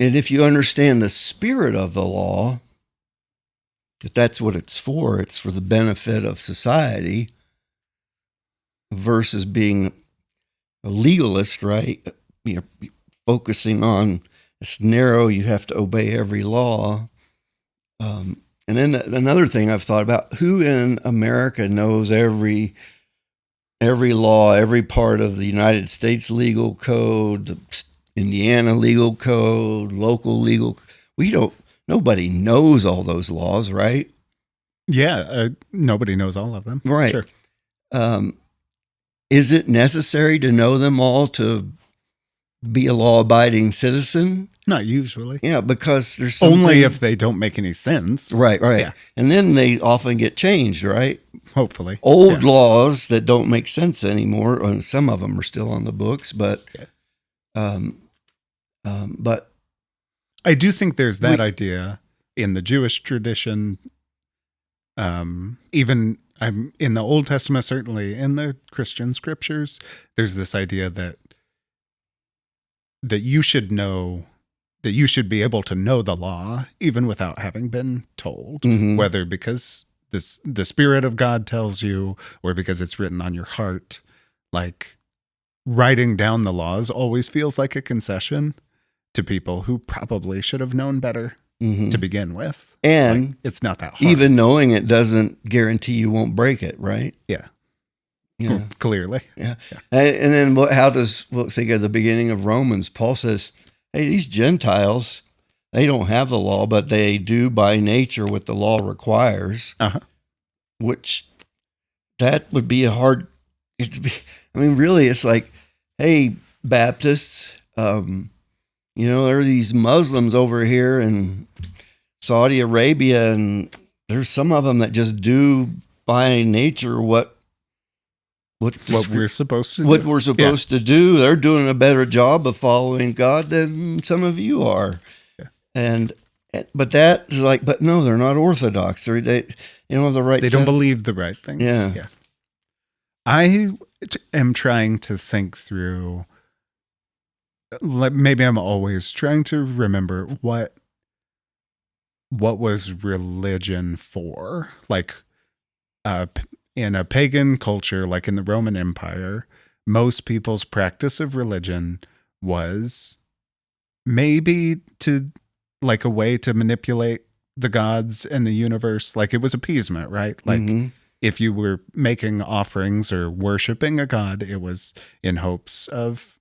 And if you understand the spirit of the law, that that's what it's for the benefit of society versus being a legalist, right? Focusing on it's narrow, you have to obey every law. And then another thing I've thought about, who in America knows every law, every part of the United States legal code, the Indiana legal code, local legal? Nobody knows all those laws, right? Yeah, nobody knows all of them. Right. Sure. Is it necessary to know them all to be a law-abiding citizen? Not usually. Yeah, because there's something... Only if they don't make any sense. Right. Yeah. And then they often get changed, right? Hopefully. Old laws that don't make sense anymore, and some of them are still on the books, but... but I do think there's that idea in the Jewish tradition, even in the Old Testament, certainly in the Christian scriptures, there's this idea that you should know, that you should be able to know the law even without having been told, whether because the Spirit of God tells you or because it's written on your heart. Like, writing down the laws always feels like a concession to people who probably should have known better to begin with. And it's not that hard. Even knowing it doesn't guarantee you won't break it, right? Yeah. Clearly. Yeah. And then think of the beginning of Romans. Paul says, hey, these Gentiles, they don't have the law, but they do by nature what the law requires, which that would be really, it's like, hey, Baptists, there are these Muslims over here in Saudi Arabia, and there's some of them that just do by nature what we're supposed to do. They're doing a better job of following God than some of you are. Yeah. But that is like, but no, they're not Orthodox. They don't have the right. They don't believe the right things. Yeah. I am trying to think through. Maybe I'm always trying to remember what was religion for, like, in a pagan culture, like in the Roman Empire, most people's practice of religion was maybe to, like, a way to manipulate the gods and the universe. Like, it was appeasement, right? Like, if you were making offerings or worshiping a god, it was in hopes of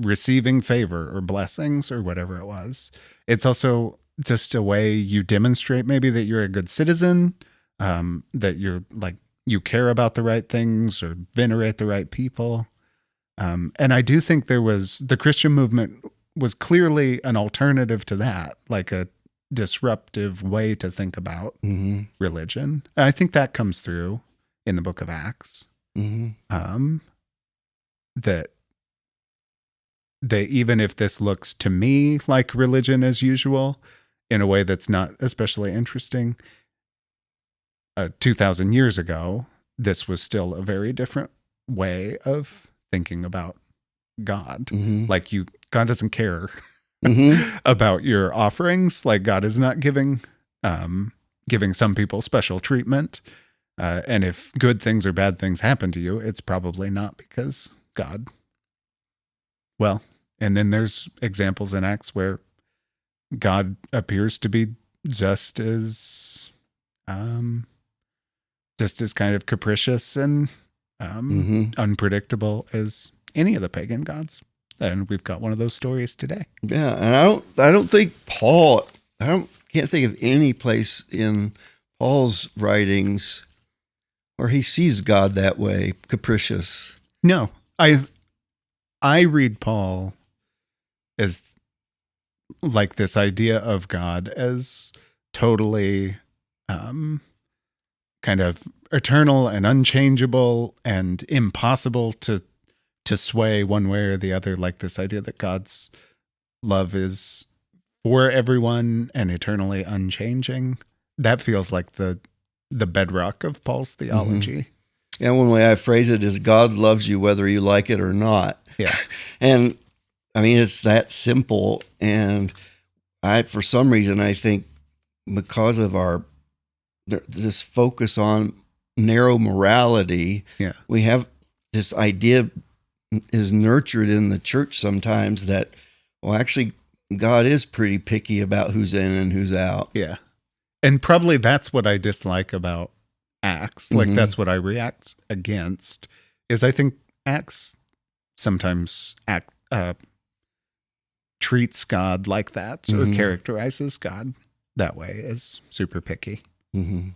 receiving favor or blessings or whatever it was. It's also just a way you demonstrate maybe that you're a good citizen, that you're like, you care about the right things or venerate the right people. And I do think the Christian movement was clearly an alternative to that, like a disruptive way to think about religion. I think that comes through in the book of Acts. That even if this looks to me like religion as usual in a way that's not especially interesting, 2,000 years ago, this was still a very different way of thinking about God. Like, God doesn't care about your offerings. Like, God is not giving some people special treatment. And if good things or bad things happen to you, it's probably not because God. Well, and then there's examples in Acts where God appears to be just as kind of capricious and unpredictable as any of the pagan gods. And we've got one of those stories today. Yeah, and I don't think Paul, can't think of any place in Paul's writings where he sees God that way, capricious. No, I read Paul as like this idea of God as totally kind of eternal and unchangeable and impossible to sway one way or the other. Like this idea that God's love is for everyone and eternally unchanging. That feels like the bedrock of Paul's theology. And one way I phrase it is God loves you whether you like it or not. Yeah. And I mean, it's that simple. And for some reason, I think because of this focus on narrow morality, we have this idea is nurtured in the church sometimes that, well, actually, God is pretty picky about who's in and who's out. Yeah. And probably that's what I dislike about Acts. Like, that's what I react against, is I think Acts sometimes treats God like that, or characterizes God that way, as super picky. Mm-hmm.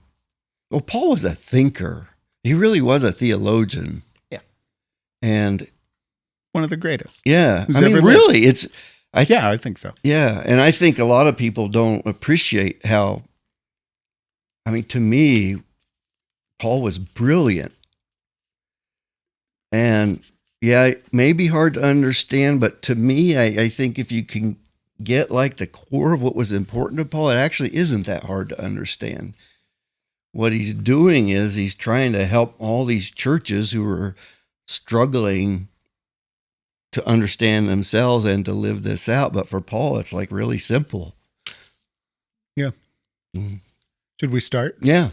Well, Paul was a thinker. He really was a theologian. Yeah. And one of the greatest. Yeah. I mean, really, I think so. Yeah. And I think a lot of people don't appreciate how, I mean, to me, Paul was brilliant. And yeah, it may be hard to understand, but to me, I think if you can get like the core of what was important to Paul, it actually isn't that hard to understand. What he's doing is he's trying to help all these churches who are struggling to understand themselves and to live this out. But for Paul, it's like really simple. Yeah. Mm-hmm. Should we start? Yeah.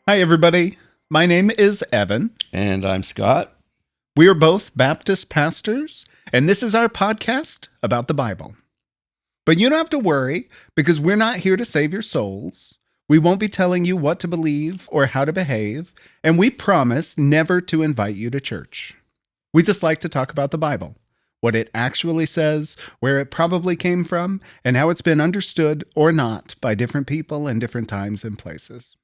Hi, everybody. My name is Evan. And I'm Scott. We are both Baptist pastors, and this is our podcast about the Bible. But you don't have to worry, because we're not here to save your souls. We won't be telling you what to believe or how to behave, and we promise never to invite you to church. We just like to talk about the Bible, what it actually says, where it probably came from, and how it's been understood or not by different people in different times and places.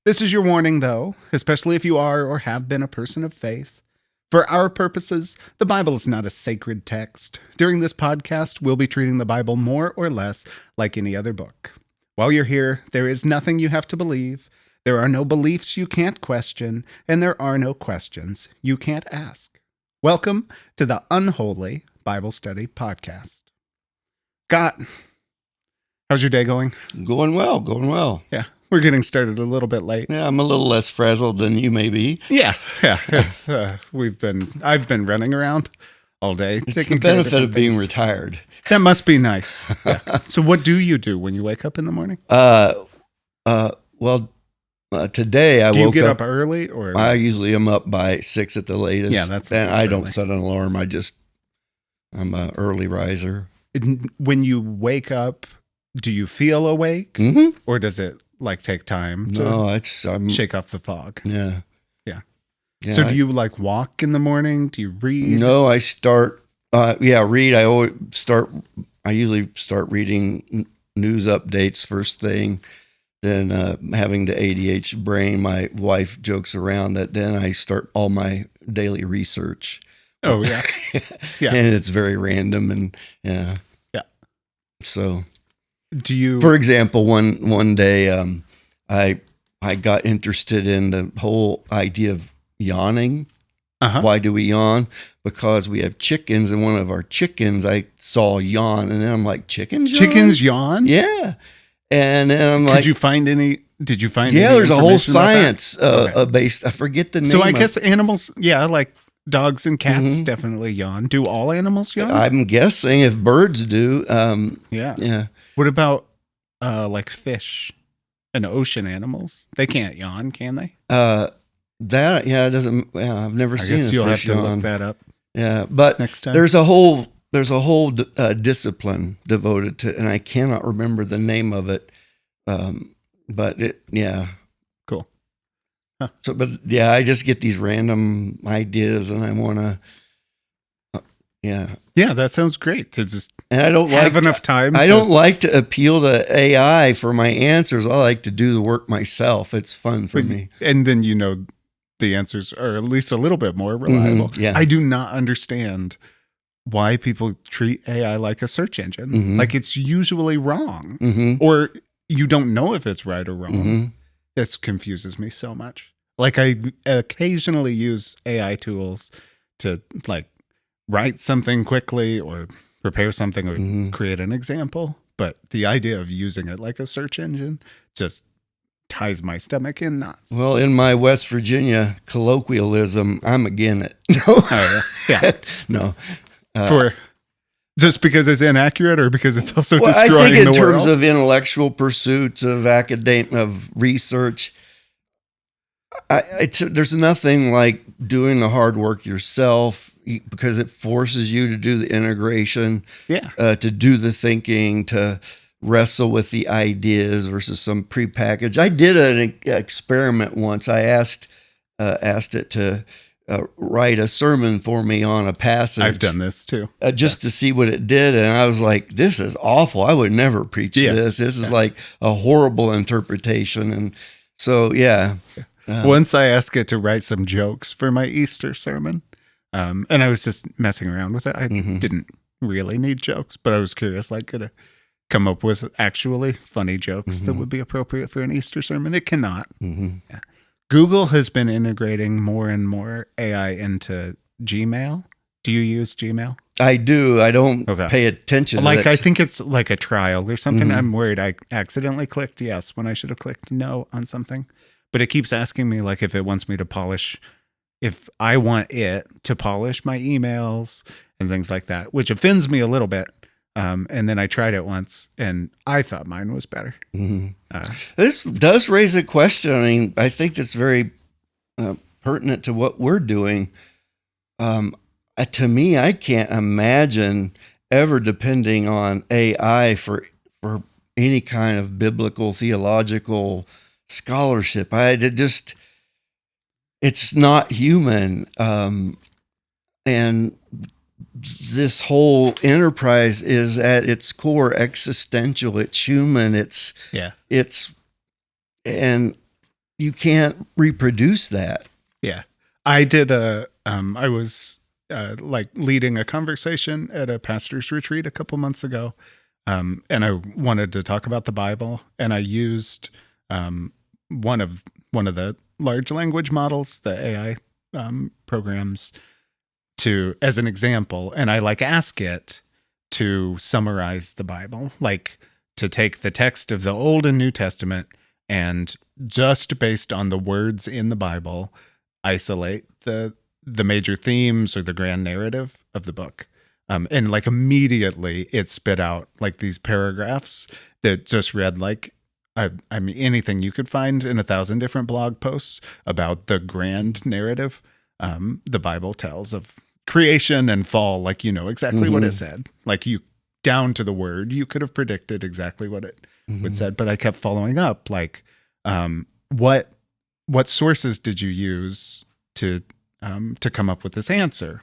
This is your warning, though, especially if you are or have been a person of faith. For our purposes, the Bible is not a sacred text. During this podcast, we'll be treating the Bible more or less like any other book. While you're here, there is nothing you have to believe, there are no beliefs you can't question, and there are no questions you can't ask. Welcome to the Unholy Bible Study Podcast. Scott, how's your day going? Going well. Yeah. We're getting started a little bit late. Yeah, I'm a little less frazzled than you may be. Yeah. It's I've been running around all day. It's the benefit of being retired. That must be nice. Yeah. So, what do you do when you wake up in the morning? Today I woke up. Do you get up early, or I usually am up by 6 at the latest. Yeah, that's. And I don't set an alarm. I'm an early riser. When you wake up, do you feel awake, or does it like take time to shake off the fog? Yeah. So do you like walk in the morning? Do you read? No, I start read. I usually start reading news updates first thing. Then having the ADHD brain, my wife jokes around that then I start all my daily research. Oh yeah. Yeah. And it's very random and yeah. So do you, for example, one day I got interested in the whole idea of yawning. Why do we yawn? Because we have chickens, and one of our chickens I saw yawn, and then I'm like, chickens yawn? Yeah. And then I'm like, did you find any yeah, there's a whole science based, I forget the name. So I guess animals, like dogs and cats definitely yawn. Do all animals yawn? I'm guessing if birds do. Yeah. What about like fish and ocean animals? They can't yawn, can they? It doesn't. Yeah, I've never seen. I guess you'll have to look that up. Yeah, but next time. There's a whole discipline devoted to, and I cannot remember the name of it. But cool. Huh. So, but yeah, I just get these random ideas, and I want to. Yeah, that sounds great. To just and I don't have enough time. I don't like to appeal to AI for my answers. I like to do the work myself. It's fun for me. And then the answers are at least a little bit more reliable. Yeah. I do not understand why people treat AI like a search engine. Like it's usually wrong, or you don't know if it's right or wrong. This confuses me so much. Like I occasionally use AI tools to like write something quickly or prepare something or create an example. But the idea of using it like a search engine just ties my stomach in knots. Well, in my West Virginia colloquialism, I'm again it. No, Oh, yeah. no. For just because it's inaccurate or because it's also Well, destroying I think in the terms world? of intellectual pursuits of of research, there's nothing like doing the hard work yourself because it forces you to do the integration, Yeah. to do the thinking, to wrestle with the ideas versus some prepackaged. I did an experiment once. I asked it to write a sermon for me on a passage. I've done this too. Just to see what it did. And I was like, this is awful. I would never preach this. This is like a horrible interpretation. And so, yeah. Once I asked it to write some jokes for my Easter sermon, and I was just messing around with it. I didn't really need jokes, but I was curious, like, could I come up with actually funny jokes that would be appropriate for an Easter sermon? It cannot. Yeah. Google has been integrating more and more AI into Gmail. Do you use Gmail? I do. I don't pay attention. Like, I think it's like a trial or something. I'm worried I accidentally clicked yes when I should have clicked no on something. But it keeps asking me, like, if it wants me to polish, if I want it to polish my emails and things like that, which offends me a little bit. And then I tried it once, and I thought mine was better. This does raise a question. I mean, I think it's very pertinent to what we're doing. To me, I can't imagine ever depending on AI for any kind of biblical, theological scholarship. It's not human. And this whole enterprise is at its core existential. It's human. And you can't reproduce that. Yeah. I did I was like leading a conversation at a pastor's retreat a couple months ago. And I wanted to talk about the Bible, and I used one of the large language models, the AI programs, as an example, and I ask it to summarize the Bible, like to take the text of the Old and New Testament and just based on the words in the Bible, isolate the major themes or the grand narrative of the book. And immediately it spit out like these paragraphs that just read like, I mean, anything you could find in 1,000 different blog posts about the grand narrative the Bible tells of creation and fall. Like, exactly what it said. Like, you down to the word, you could have predicted exactly what it would said. But I kept following up, like, what sources did you use to come up with this answer?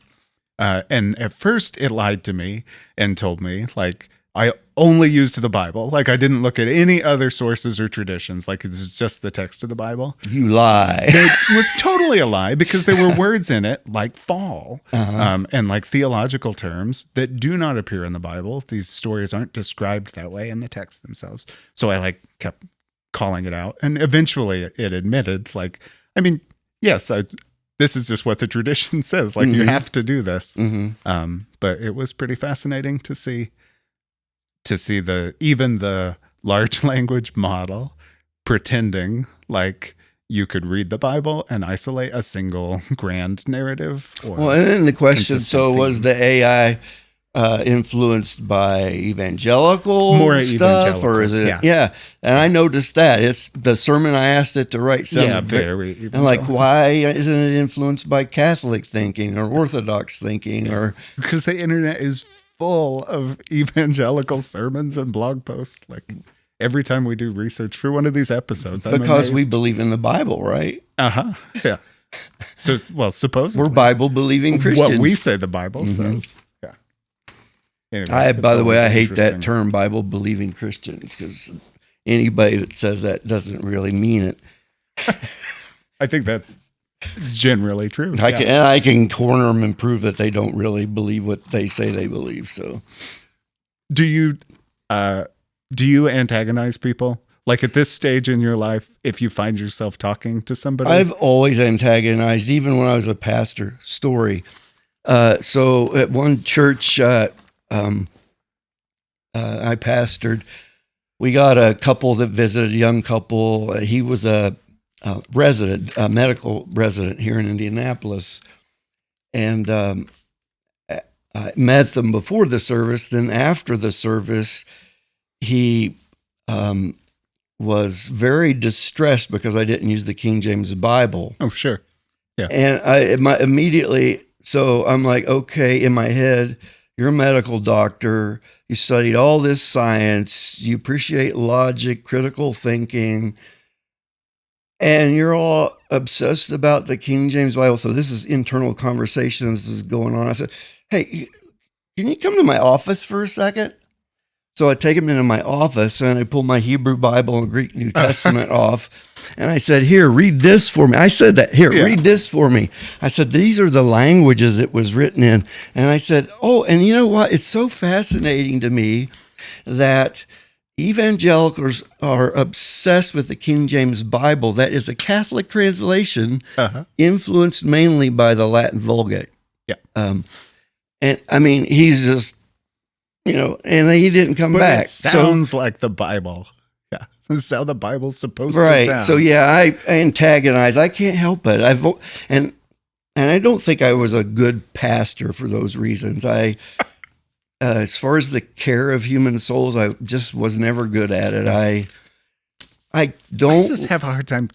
And at first it lied to me and told me, like, I only used the Bible. Like, I didn't look at any other sources or traditions. Like, it's just the text of the Bible. You lie. It was totally a lie because there were words in it like fall and like theological terms that do not appear in the Bible. These stories aren't described that way in the text themselves. So I kept calling it out. And eventually it admitted, like, I mean, yes, this is just what the tradition says. Like, you have to do this. But it was pretty fascinating to see even the large language model pretending like you could read the Bible and isolate a single grand narrative. Well, and then the question, so was the AI influenced by evangelical stuff, or is it? Yeah. And I noticed that it's the sermon I asked it to write. Very. And like, why isn't it influenced by Catholic thinking or Orthodox thinking, or because the internet is full of evangelical sermons and blog posts. Like, every time we do research for one of these episodes, because we believe in the Bible, right? Yeah. So, well, supposedly we're Bible believing Christians. What we say the Bible says. Yeah. Anyway, by the way, I hate that term, Bible believing Christians, because anybody that says that doesn't really mean it. I think that's generally true. I can corner them and prove that they don't really believe what they say they believe. So, do you antagonize people? Like at this stage in your life, if you find yourself talking to somebody, I've always antagonized, even when I was a pastor. Story. So at one church I pastored, we got a couple that visited, a young couple. He was a resident, a medical resident here in Indianapolis. And I met them before the service. Then after the service, he was very distressed because I didn't use the King James Bible. oh, sure. Yeah. And immediately, so I'm like, okay, in my head, you're a medical doctor. You studied all this science. You appreciate logic, critical thinking, and you're all obsessed about the King James Bible. So this is internal conversations is going on. I said, hey, can you come to my office for a second? So I take him into my office and I pull my Hebrew Bible and Greek New Testament off. And I said, here, read this for me. I said that, here, read this for me. I said, these are the languages it was written in. And I said, oh, and you know what? It's so fascinating to me that evangelicals are obsessed with the King James Bible. That is a Catholic translation influenced mainly by the Latin Vulgate. Yeah. And I mean, he's just, and he didn't come back. It sounds like the Bible. Yeah. This is how the Bible's supposed to sound. So yeah, I antagonize. I can't help it. And I don't think I was a good pastor for those reasons. As far as the care of human souls, I just was never good at it. I just have a hard time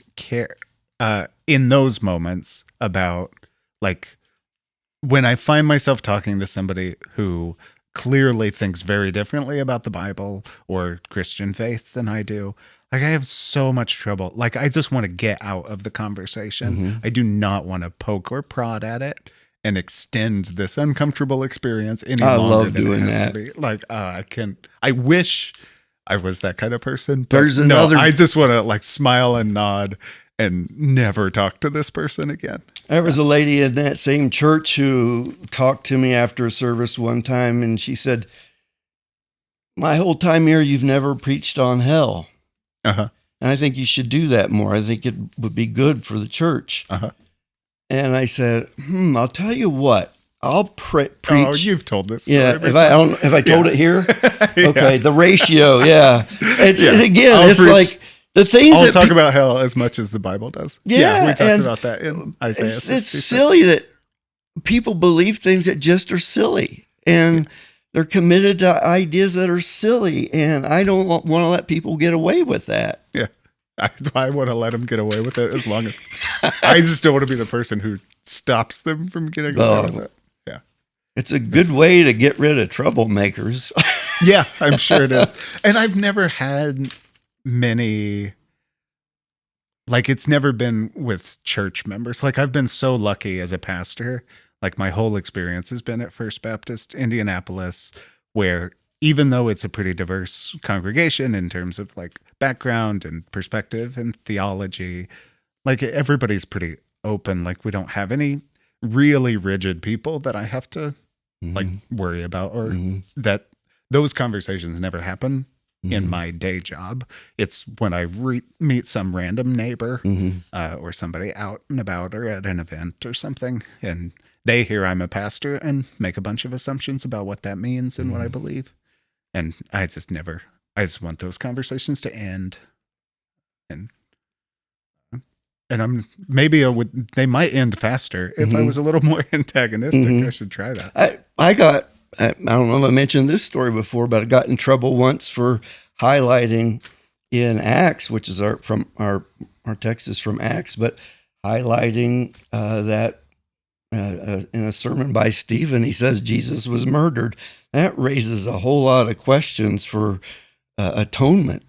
in those moments about, like, when I find myself talking to somebody who clearly thinks very differently about the Bible or Christian faith than I do. Like, I have so much trouble. Like, I just want to get out of the conversation. Mm-hmm. I do not want to poke or prod at it and extend this uncomfortable experience any longer love than doing it has that. to be. Like, I wish I was that kind of person. But There's another. I just want to, like, smile and nod and never talk to this person again. There was a lady in that same church who talked to me after a service one time, and she said, my whole time here, you've never preached on hell. Uh-huh. And I think you should do that more. I think it would be good for the church. Uh-huh. And I said, I'll tell you what, I'll preach. Oh, you've told this story. Yeah, before. if I told it here? Yeah. Okay, the ratio, yeah. It's, Yeah. Again, I'll it's preach. like the things I'll that talk about hell as much as the Bible does. Yeah, we talked and about that in Isaiah. It's 66. silly that people believe things that just are silly, and they're committed to ideas that are silly, and I don't want to let people get away with that. Yeah. I want to let them get away with it as long as I just don't want to be the person who stops them from getting away with it. Yeah. It's a good way to get rid of troublemakers. Yeah, I'm sure it is. And I've never had many, like, it's never been with church members. Like, I've been so lucky as a pastor. Like, my whole experience has been at First Baptist Indianapolis, where even though it's a pretty diverse congregation in terms of, like, background and perspective and theology, like, everybody's pretty open. Like, we don't have any really rigid people that I have to like worry about, or that those conversations never happen in my day job. It's when I meet some random neighbor or somebody out and about or at an event or something, and they hear I'm a pastor and make a bunch of assumptions about what that means and what I believe. And I just want those conversations to end. And they might end faster if I was a little more antagonistic. I should try that. I don't know if I mentioned this story before, but I got in trouble once for highlighting in Acts, which is our text is from Acts, but highlighting that in a sermon by Stephen, he says Jesus was murdered. That raises a whole lot of questions for atonement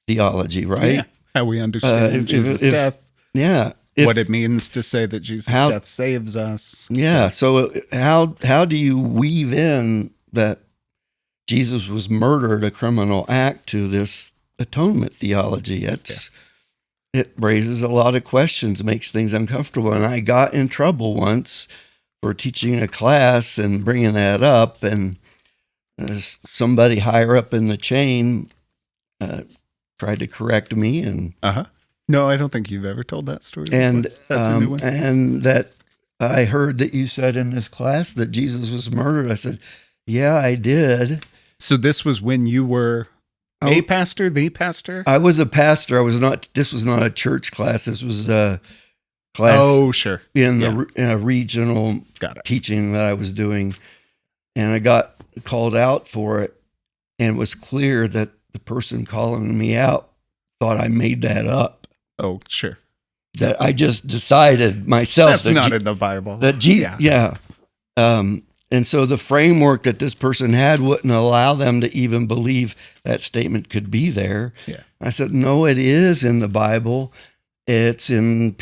theology, right? Yeah. How we understand Jesus' death. Yeah. What it means to say that Jesus' death saves us. Yeah. So how do you weave in that Jesus was murdered, a criminal act, to this atonement theology? It raises a lot of questions, makes things uncomfortable. And I got in trouble once for teaching a class and bringing that up. And somebody higher up in the chain tried to correct me, and No, I don't think you've ever told that story before. That's a new one. And that I heard that you said in this class that Jesus was murdered. I said, yeah, I did. So this was when you were a pastor, the pastor? I was a pastor. This was not a church class. This was a class. Oh, sure. In a regional teaching that I was doing. And I got called out for it. And it was clear that the person calling me out thought I made that up. Oh, sure. That I just decided myself. That's not in the Bible. And so the framework that this person had wouldn't allow them to even believe that statement could be there. Yeah. I said, no, it is in the Bible. It's in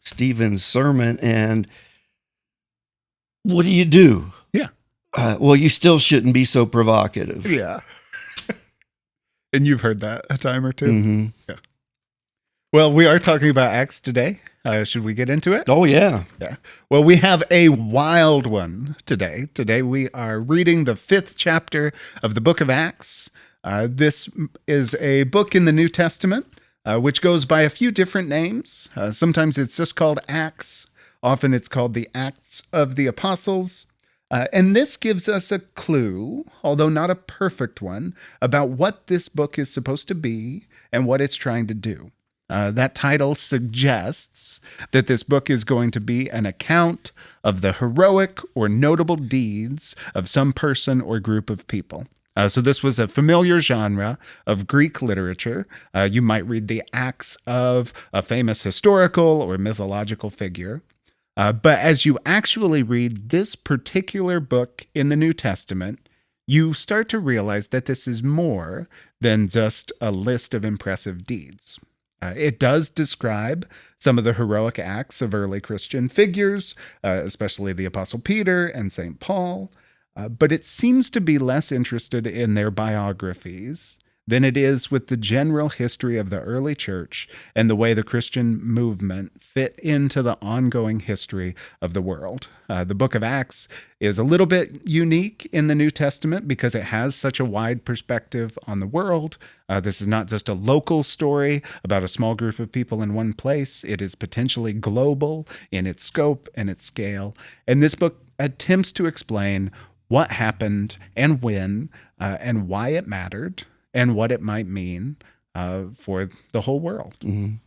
Stephen's sermon. And what do you do? Yeah. Well, you still shouldn't be so provocative. Yeah. And you've heard that a time or two? Mm-hmm. Yeah. Well, we are talking about Acts today. Should we get into it? Oh, yeah. Yeah. Well, we have a wild one today. Today we are reading the 5th chapter of the book of Acts. This is a book in the New Testament, which goes by a few different names. Sometimes it's just called Acts. Often it's called the Acts of the Apostles. And this gives us a clue, although not a perfect one, about what this book is supposed to be and what it's trying to do. That title suggests that this book is going to be an account of the heroic or notable deeds of some person or group of people. So this was a familiar genre of Greek literature. You might read the acts of a famous historical or mythological figure. But as you actually read this particular book in the New Testament, you start to realize that this is more than just a list of impressive deeds. It does describe some of the heroic acts of early Christian figures, especially the Apostle Peter and St. Paul, but it seems to be less interested in their biographies than it is with the general history of the early church and the way the Christian movement fit into the ongoing history of the world. The book of Acts is a little bit unique in the New Testament because it has such a wide perspective on the world. This is not just a local story about a small group of people in one place. It is potentially global in its scope and its scale. And this book attempts to explain what happened and when and why it mattered, and what it might mean for the whole world. Mm-hmm.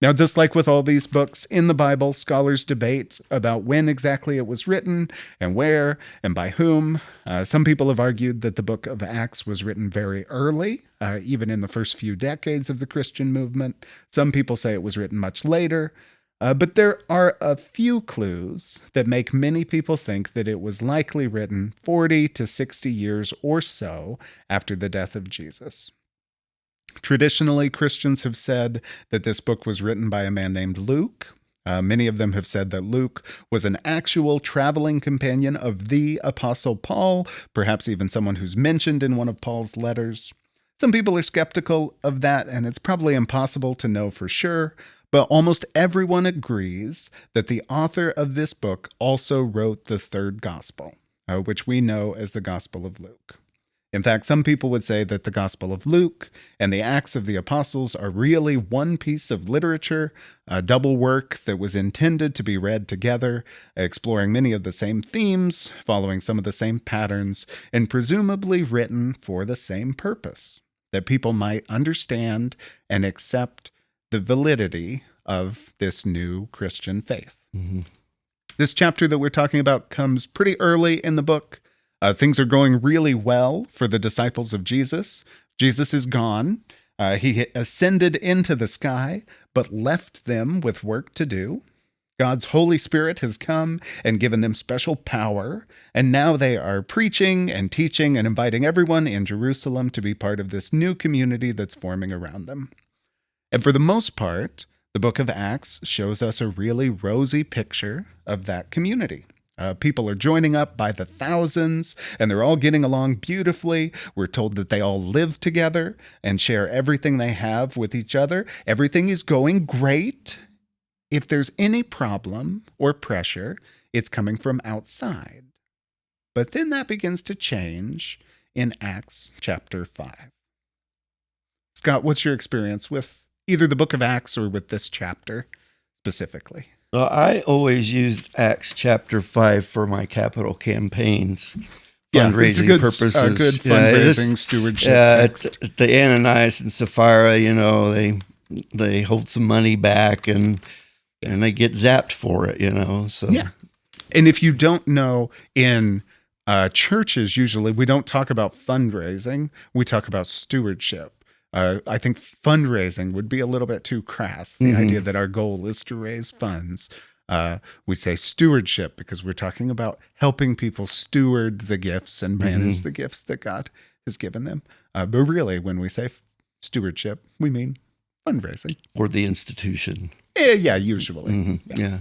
Now, just like with all these books in the Bible, scholars debate about when exactly it was written and where and by whom. Some people have argued that the book of Acts was written very early, even in the first few decades of the Christian movement. Some people say it was written much later. But there are a few clues that make many people think that it was likely written 40 to 60 years or so after the death of Jesus. Traditionally, Christians have said that this book was written by a man named Luke. Many of them have said that Luke was an actual traveling companion of the Apostle Paul, perhaps even someone who's mentioned in one of Paul's letters. Some people are skeptical of that, and it's probably impossible to know for sure. But almost everyone agrees that the author of this book also wrote the third gospel, which we know as the Gospel of Luke. In fact, some people would say that the Gospel of Luke and the Acts of the Apostles are really one piece of literature, a double work that was intended to be read together, exploring many of the same themes, following some of the same patterns, and presumably written for the same purpose, that people might understand and accept the validity of this new Christian faith. Mm-hmm. This chapter that we're talking about comes pretty early in the book. Things are going really well for the disciples of Jesus. Jesus is gone. He ascended into the sky, but left them with work to do. God's Holy Spirit has come and given them special power, and now they are preaching and teaching and inviting everyone in Jerusalem to be part of this new community that's forming around them. And for the most part, the book of Acts shows us a really rosy picture of that community. People are joining up by the thousands, and they're all getting along beautifully. We're told that they all live together and share everything they have with each other. Everything is going great. If there's any problem or pressure, it's coming from outside. But then that begins to change in Acts chapter 5. Scott, what's your experience with either the book of Acts or with this chapter specifically? Well, I always used Acts chapter 5 for my capital campaigns, It's a fundraising good, purposes. good fundraising stewardship text. The Ananias and Sapphira, they hold some money back and they get zapped for it. So yeah. And if you don't know, in churches, usually we don't talk about fundraising. We talk about stewardship. I think fundraising would be a little bit too crass. The idea that our goal is to raise funds. We say stewardship because we're talking about helping people steward the gifts and manage the gifts that God has given them. But really, when we say stewardship, we mean fundraising. Or the institution. Yeah, usually. Mm-hmm. Yeah.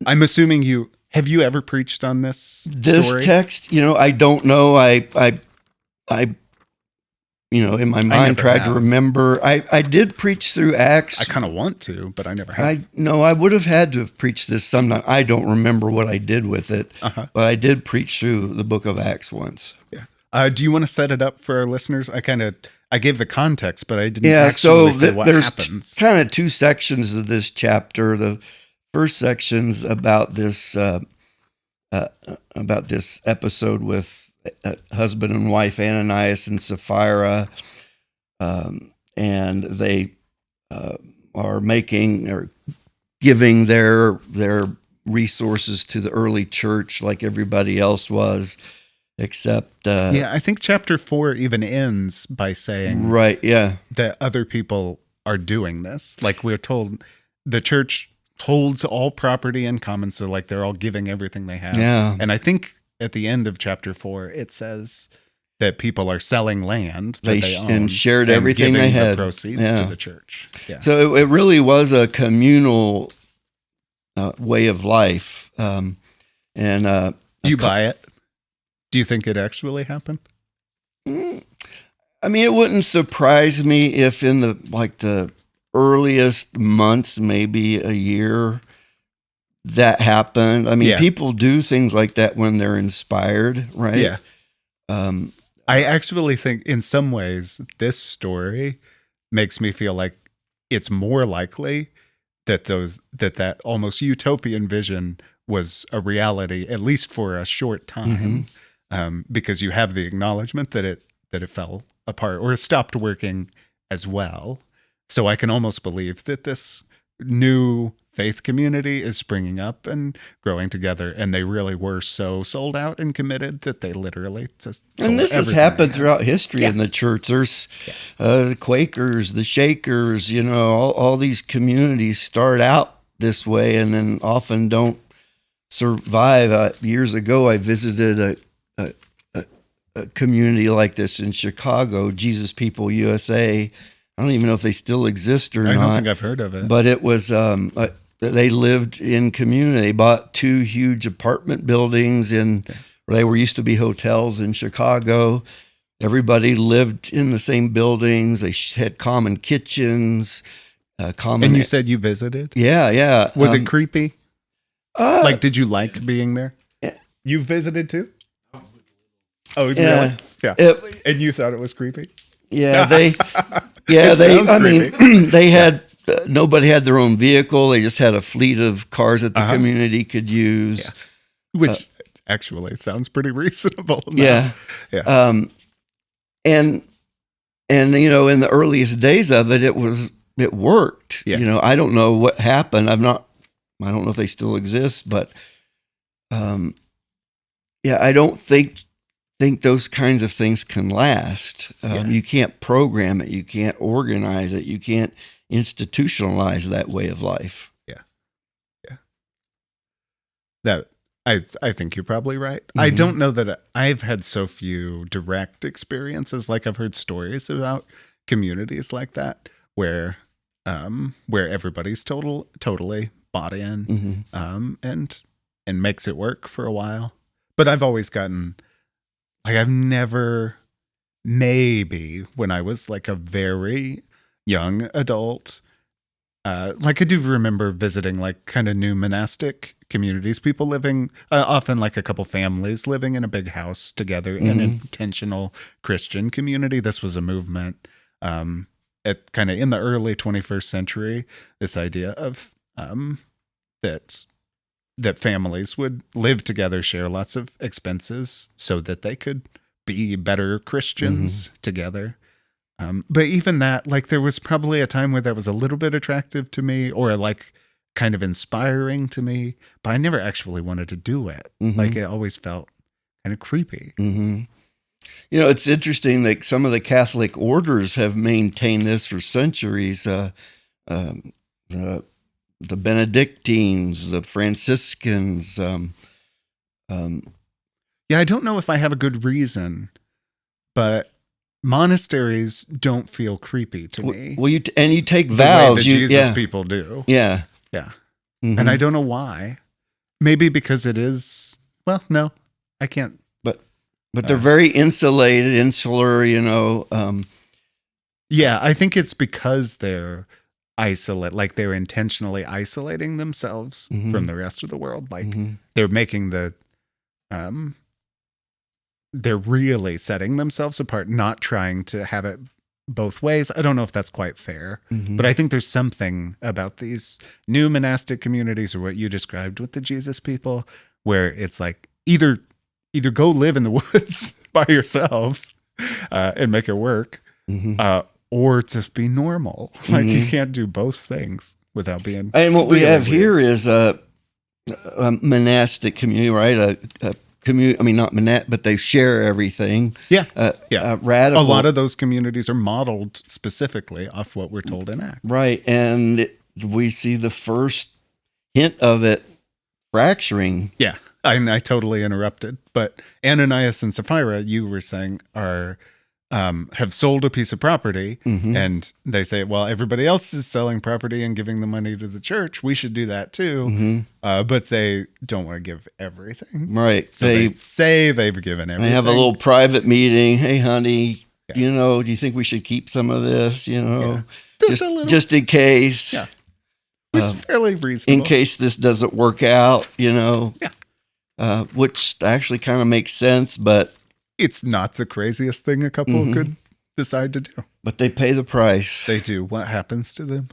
I'm assuming have you ever preached on this story? Text, I don't know. I in my mind tried to remember. I did preach through Acts. I kind of want to, but I never have. I would have had to have preached this sometime. I don't remember what I did with it, but I did preach through the book of Acts once. Yeah. Do you want to set it up for our listeners? I gave the context, but I didn't actually say what happens. Kind of two sections of this chapter. The first section's about this episode with husband and wife Ananias and Sapphira, and they are giving their resources to the early church like everybody else was, except I think chapter 4 even ends by saying that other people are doing this. Like we're told the church holds all property in common, so like they're all giving everything they have. And I think at the end of chapter 4, it says that people are selling land that they own and shared everything they had, the proceeds to the church. Yeah. So it really was a communal way of life. Do you buy it? Do you think it actually happened? I mean, it wouldn't surprise me if in the earliest months, maybe a year, that happened. I mean, people do things like that when they're inspired, right? Yeah. I actually think in some ways this story makes me feel like it's more likely that that almost utopian vision was a reality, at least for a short time, because you have the acknowledgement that it fell apart or stopped working as well. So I can almost believe that this new faith community is springing up and growing together, and they really were so sold out and committed that they literally just sold. And this has happened throughout history in the church. There's the Quakers, the Shakers, all these communities start out this way and then often don't survive. Years ago, I visited a community like this in Chicago, Jesus People USA. I don't even know if they still exist or not. I don't think I've heard of it. But it was, they lived in community. They bought 2 huge apartment buildings where they used to be hotels in Chicago. Everybody lived in the same buildings. They had common kitchens. And you said you visited? Yeah. Was it creepy? Did you like being there? You visited too? Oh, really? Yeah. And you thought it was creepy? Yeah, they had nobody had their own vehicle. They just had a fleet of cars that the community could use. Which actually sounds pretty reasonable now. Yeah. And in the earliest days of it, it worked. Yeah. I don't know what happened. I don't know if they still exist, but I don't think those kinds of things can last. You can't program it. You can't organize it. You can't institutionalize that way of life. Yeah. That I think you're probably right. I don't know that I've had so few direct experiences. Like I've heard stories about communities like that where everybody's totally bought in and makes it work for a while. But I've always gotten I've never, maybe when I was like a very young adult, like I do remember visiting like kind of new monastic communities, people living, often like a couple families living in a big house together in an intentional Christian community. This was a movement at kind of in the early 21st century, this idea of that families would live together, share lots of expenses so that they could be better Christians together. But even that, like, there was probably a time where that was a little bit attractive to me, or like kind of inspiring to me, but I never actually wanted to do it. Like, it always felt kind of creepy. You know, it's interesting that some of the Catholic orders have maintained this for centuries. The Benedictines, the Franciscans. Yeah, I don't know if I have a good reason, but monasteries don't feel creepy to me. Well, you take the vows. way that Jesus people do. Yeah. Yeah. And I don't know why. Maybe because it is, well, no, I can't. But they're very insulated, insular, you know. Yeah, I think it's because they're like they're intentionally isolating themselves from the rest of the world. Like they're making they're really setting themselves apart, not trying to have it both ways. I don't know if that's quite fair, but I think there's something about these new monastic communities, or what you described with the Jesus people, where it's like either go live in the woods by yourselves and make it work, or just be normal. Like you can't do both things without being. And what we have weird. here is a monastic community, right? A community. I mean, not monastic, but they share everything. Yeah, radical. A lot of those communities are modeled specifically off what we're told in Acts. Right, and we see the first hint of it fracturing. Yeah. I totally interrupted, but Ananias and Sapphira, you were saying, are have sold a piece of property, and they say, well, everybody else is selling property and giving the money to the church. We should do that too. But they don't want to give everything. Right. So they say they've given everything. They have a little private meeting. Hey, honey, you know, do you think we should keep some of this? You know, just a little, just in case. Yeah. Which is fairly reasonable. In case this doesn't work out, you know. Yeah. Which actually kind of makes sense, but it's not the craziest thing a couple could decide to do. But they pay the price. They do. What happens to them?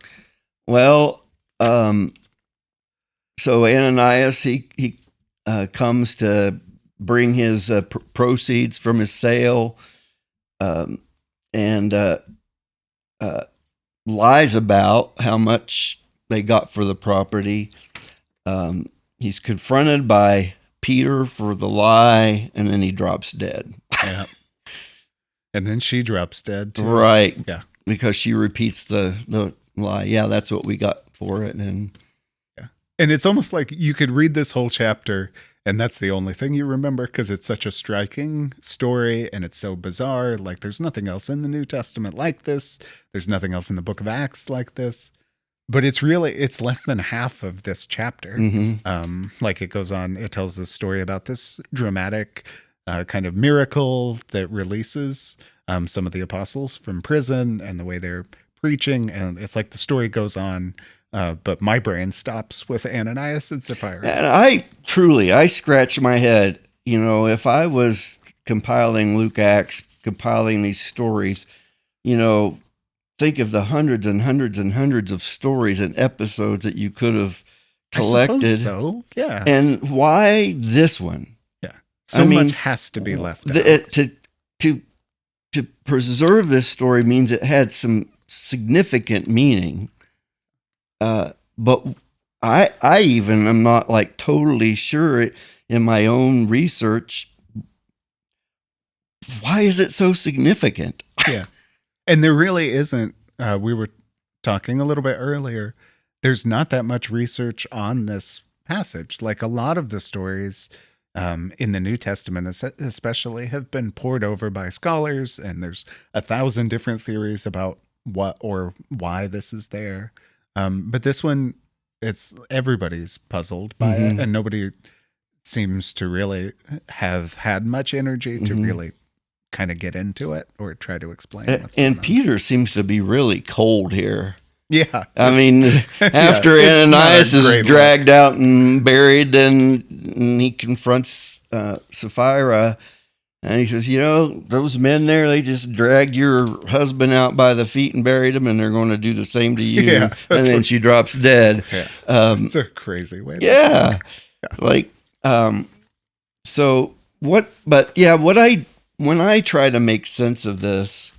Well, so Ananias, he comes to bring his proceeds from his sale, and lies about how much they got for the property. He's confronted by Peter for the lie, and then he drops dead. Yeah. And then she drops dead too. Right. Yeah. Because she repeats the lie. Yeah, that's what we got for it. And and it's almost like you could read this whole chapter and that's the only thing you remember, because it's such a striking story and it's so bizarre. Like there's nothing else in the New Testament like this. There's nothing else in the book of Acts like this. But it's less than half of this chapter. Like it goes on, it tells this story about this dramatic kind of miracle that releases some of the apostles from prison and the way they're preaching. And it's like the story goes on, but my brain stops with Ananias and Sapphira. And I scratch my head, you know, if I was compiling Luke Acts, compiling these stories, you know, think of the hundreds and hundreds and hundreds of stories and episodes that you could have collected. I suppose so, yeah. And why this one? Yeah. So much has to be left out. To preserve this story means it had some significant meaning. But I even am not like totally sure in my own research. Why is it so significant? Yeah. And there really isn't, we were talking a little bit earlier, there's not that much research on this passage. Like a lot of the stories in the New Testament especially have been poured over by scholars, and there's 1,000 different theories about what or why this is there. But this one, everybody's puzzled by it, and nobody seems to really have had much energy to really kind of get into it or try to explain what's going on. And Peter seems to be really cold here. Yeah. I mean, after it's not a Ananias is great dragged out and buried, then he confronts Sapphira, and he says, those men there, they just dragged your husband out by the feet and buried him, and they're going to do the same to you. Yeah. And then she drops dead. Yeah. It's a crazy way. Yeah. Like, so what, but yeah, when I try to make sense of this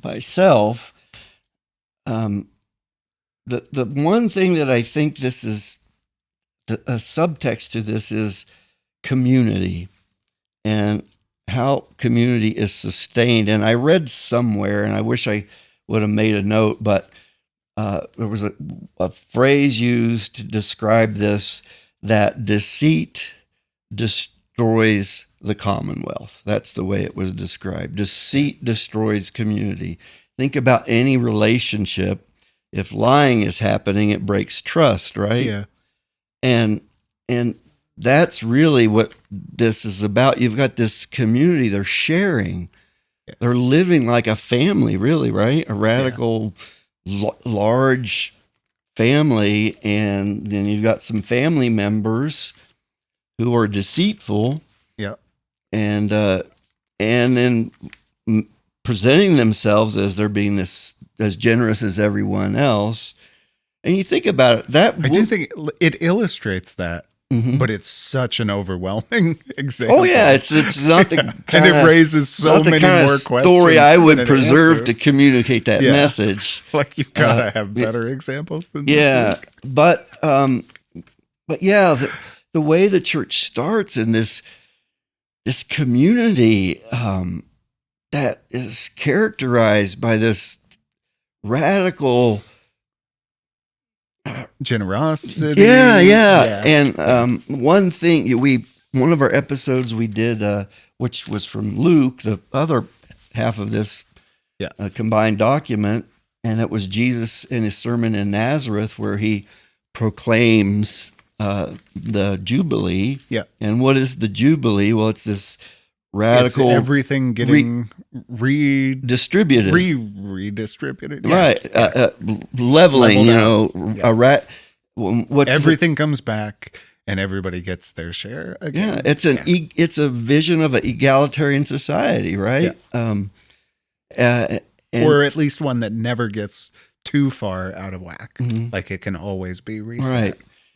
myself, the one thing that I think this is a subtext to this is community and how community is sustained. And I read somewhere, and I wish I would have made a note, but there was a phrase used to describe this, that deceit destroys the commonwealth. That's the way it was described. Deceit destroys community. Think about any relationship. If lying is happening, it breaks trust, right? Yeah. And that's really what this is about. You've got this community, they're sharing. Yeah. They're living like a family, really, right? A radical, large family. And then you've got some family members who are deceitful. Yeah. And then presenting themselves as they're being as generous as everyone else. And you think about it, I do think it illustrates that, but it's such an overwhelming example. Oh yeah, it's not the and it raises so many more questions. Story I would preserve to communicate that message. Like you gotta have better examples than this. Yeah, but yeah, the way the church starts in this community that is characterized by this radical generosity. Yeah. And one thing one of our episodes we did, which was from Luke, the other half of this combined document, and it was Jesus in his sermon in Nazareth, where he proclaims the Jubilee. Yeah. And what is the Jubilee? Well, it's this radical, it's everything getting redistributed. Redistributed. Yeah. Right. Leveling, everything comes back and everybody gets their share again. Yeah. It's a vision of an egalitarian society, right? Yeah. Or at least one that never gets too far out of whack. Mm-hmm. Like it can always be reset. Right.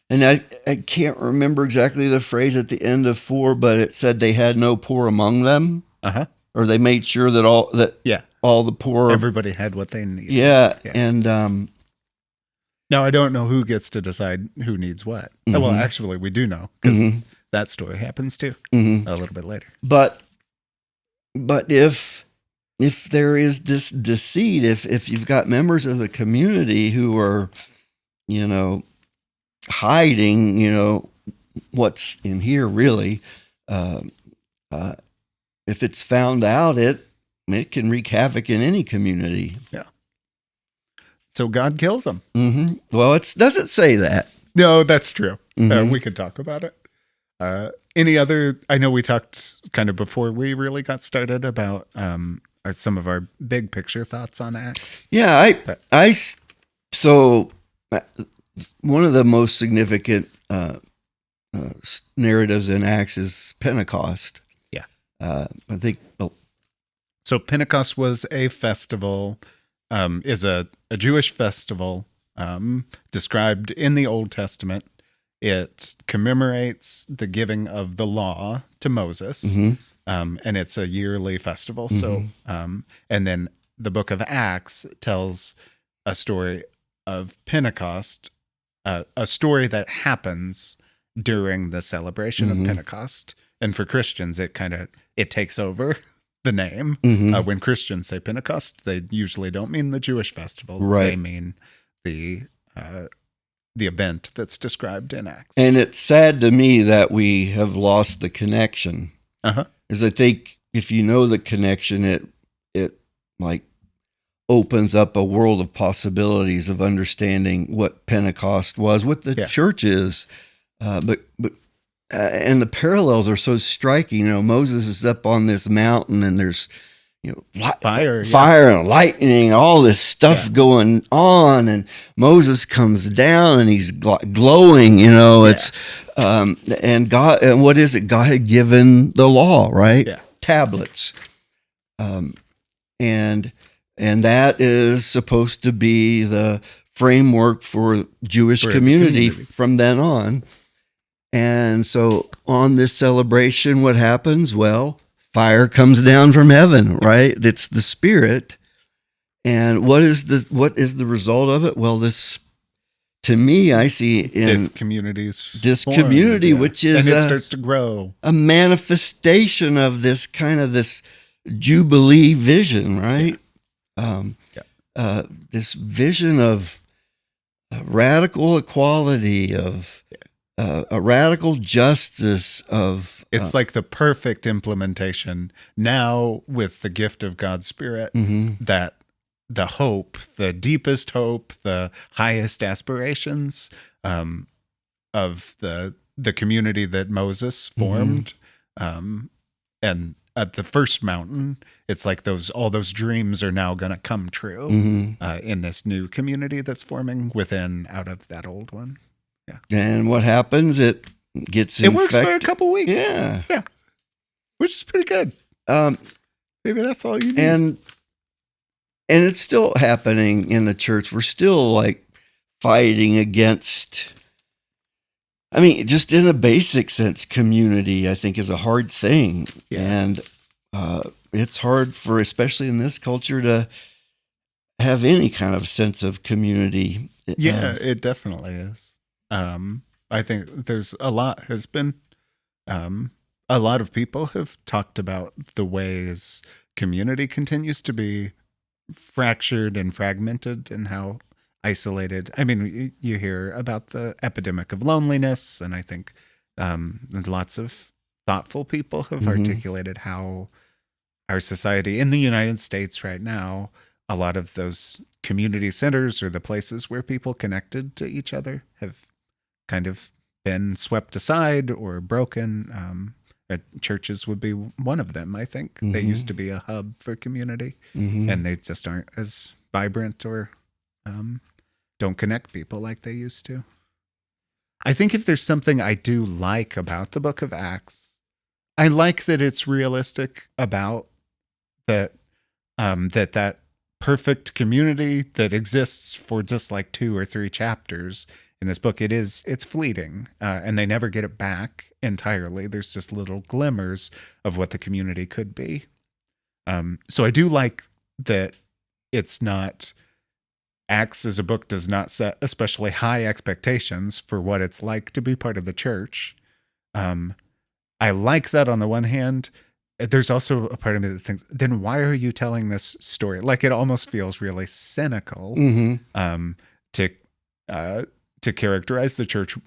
And I can't remember exactly the phrase at the end of 4, but it said they had no poor among them. Uh-huh. Or they made sure that all the poor, everybody had what they needed. Yeah. And now I don't know who gets to decide who needs what. Mm-hmm. Well, actually, we do know because that story happens too a little bit later. But if there is this deceit, if you've got members of the community who are, hiding, what's in here really, if it's found out, it can wreak havoc in any community. Yeah. So God kills them. Mm-hmm. Well, it doesn't say that. No, that's true. We could talk about it. Any other? I know we talked kind of before we really got started about some of our big picture thoughts on Acts. Yeah, so one of the most significant narratives in Acts is Pentecost. Yeah. I think. So Pentecost was a festival, is a Jewish festival described in the Old Testament. It commemorates the giving of the law to Moses, and it's a yearly festival. So, and then the book of Acts tells a story of Pentecost, a story that happens during the celebration of Pentecost. And for Christians, it takes over the name. When Christians say Pentecost, they usually don't mean the Jewish festival. Right. They mean the event that's described in Acts. And it's sad to me that we have lost the connection. Because I think if you know the connection, it like opens up a world of possibilities of understanding what Pentecost was, what the church is. But and the parallels are so striking. Moses is up on this mountain, and there's, fire and lightning, all this stuff going on, and Moses comes down and he's glowing. It's and God, and what is it? God had given the law, right? Yeah. Tablets, and that is supposed to be the framework for Jewish community from then on. And so on this celebration, what happens? Well, fire comes down from heaven, right? It's the Spirit. And what is the result of it? Well, to me, I see in this community, which is and it starts to grow, a manifestation of this kind of this Jubilee vision, right? This vision of radical equality, of a radical justice, of it's like the perfect implementation now with the gift of God's Spirit, that the hope, the deepest hope, the highest aspirations of the community that Moses formed, and at the first mountain, it's like all those dreams are now going to come true in this new community that's forming out of that old one. Yeah. And what happens? It gets infected. It works for a couple weeks. Yeah. Which is pretty good. Maybe that's all you need. And it's still happening in the church. We're still like fighting against. I mean, just in a basic sense, community, I think, is a hard thing. Yeah. And it's hard especially in this culture, to have any kind of sense of community. It definitely is. I think there's a lot of people have talked about the ways community continues to be fractured and fragmented, and how isolated. I mean, you hear about the epidemic of loneliness, and I think lots of thoughtful people have articulated how our society in the United States right now, a lot of those community centers, or the places where people connected to each other, have kind of been swept aside or broken. Churches would be one of them, I think. They used to be a hub for community, and they just aren't as vibrant or don't connect people like they used to. I think if there's something I do like about the book of Acts, I like that it's realistic about that perfect community that exists for just like 2 or 3 chapters in this book. It's fleeting, and they never get it back entirely. There's just little glimmers of what the community could be. So I do like that it's not, Acts as a book does not set especially high expectations for what it's like to be part of the church. I like that on the one hand. There's also a part of me that thinks, then why are you telling this story? Like, it almost feels really cynical to characterize the church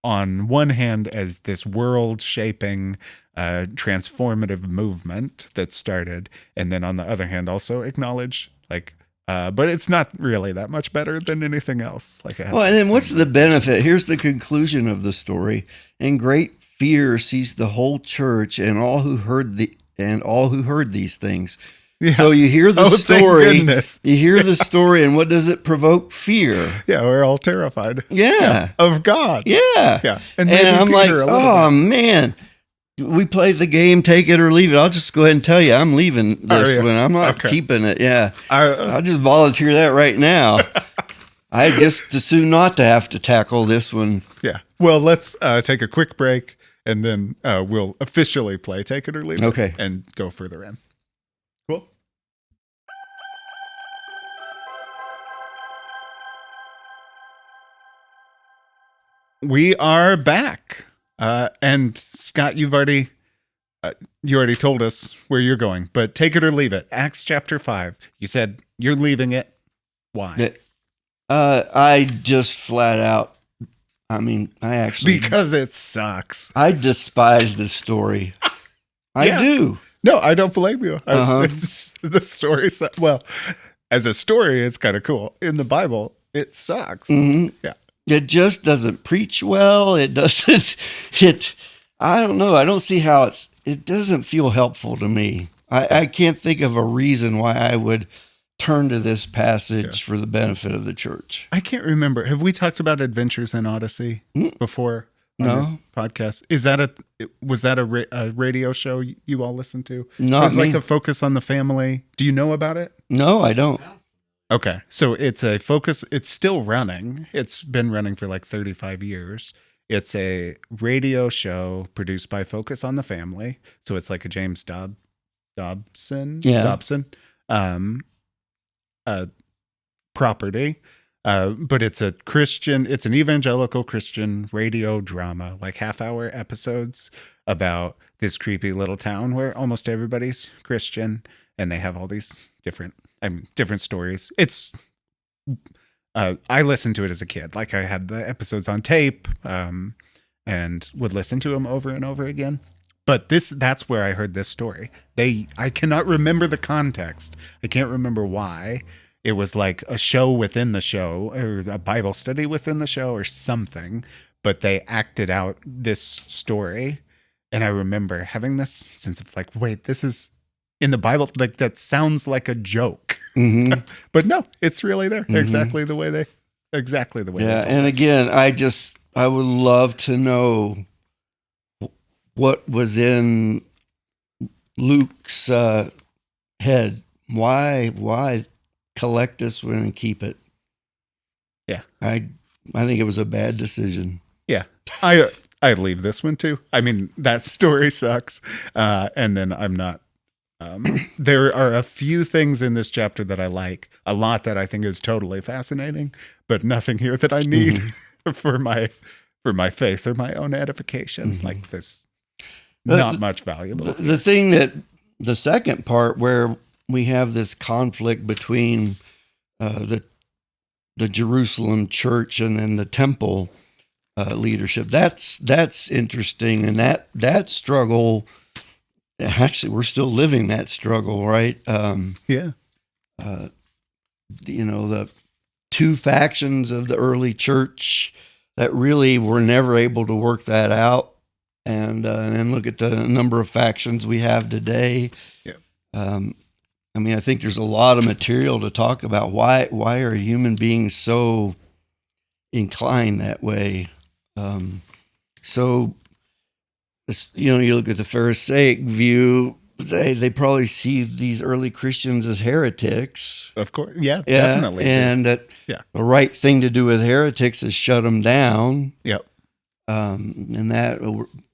on one hand as this world-shaping, transformative movement that started, and then on the other hand also acknowledge, like, but it's not really that much better than anything else. Like, and then what's the benefit? Here's the conclusion of the story: and great fear seized the whole church and all who heard these things. Yeah. So you hear the story. You hear the story, and what does it provoke? Fear. Yeah, we're all terrified. Yeah. Of God. Yeah. And I'm like, oh man, we played the game, take it or leave it. I'll just go ahead and tell you, I'm leaving this one. I'm not keeping it. Yeah. I'll just volunteer that right now. I just as soon not to have to tackle this one. Yeah. Well, let's take a quick break, and then we'll officially play Take It or Leave It and go further in. Cool. We are back. And Scott, you already told us where you're going, but Take It or Leave It. Acts chapter 5. You said you're leaving it. Why? I just flat out, because it sucks. I despise this story. I do. No, I don't blame you. It's the story. Well, as a story, it's kind of cool. In the Bible, it sucks. Yeah. It just doesn't preach well. It doesn't, I don't know. I don't see how it doesn't feel helpful to me. I can't think of a reason why I would turn to this passage for the benefit of the church. I can't remember. Have we talked about Adventures in Odyssey before on this podcast? Was that a radio show you all listened to? Not it was me. like a focus on the family. Do you know about it? No, I don't. Okay. So it's a focus. It's still running. It's been running for like 35 years. It's a radio show produced by Focus on the Family. So it's like a James Dobson property. But it's it's an evangelical Christian radio drama, like half-hour episodes about this creepy little town where almost everybody's Christian, and they have all these different stories. It's I listened to it as a kid. Like I had the episodes on tape, and would listen to them over and over again. But that's where I heard this story. I cannot remember the context. I can't remember why. It was like a show within the show, or a Bible study within the show, or something. But they acted out this story. And I remember having this sense of like, wait, this is in the Bible. Like, that sounds like a joke. Mm-hmm. But no, it's really there. Mm-hmm. Exactly the way they Yeah. And again, I would love to know what was in Luke's head. Why collect this one and keep it? Yeah. I think it was a bad decision. Yeah. I leave this one too. I mean, that story sucks. And then I'm not, there are a few things in this chapter that I like a lot, that I think is totally fascinating, but nothing here that I need for my faith or my own edification. Mm-hmm. Like, there's not much valuable. The thing that the second part where we have this conflict between the Jerusalem church and then the temple leadership, that's interesting. And that struggle, actually, we're still living that struggle, right? Yeah. The two factions of the early church that really were never able to work that out. And then look at the number of factions we have today. Yeah. I mean, I think there's a lot of material to talk about. Why are human beings so inclined that way? So, you look at the Pharisaic view. They probably see these early Christians as heretics. Of course, yeah, definitely. And that the right thing to do with heretics is shut them down. Yep. And that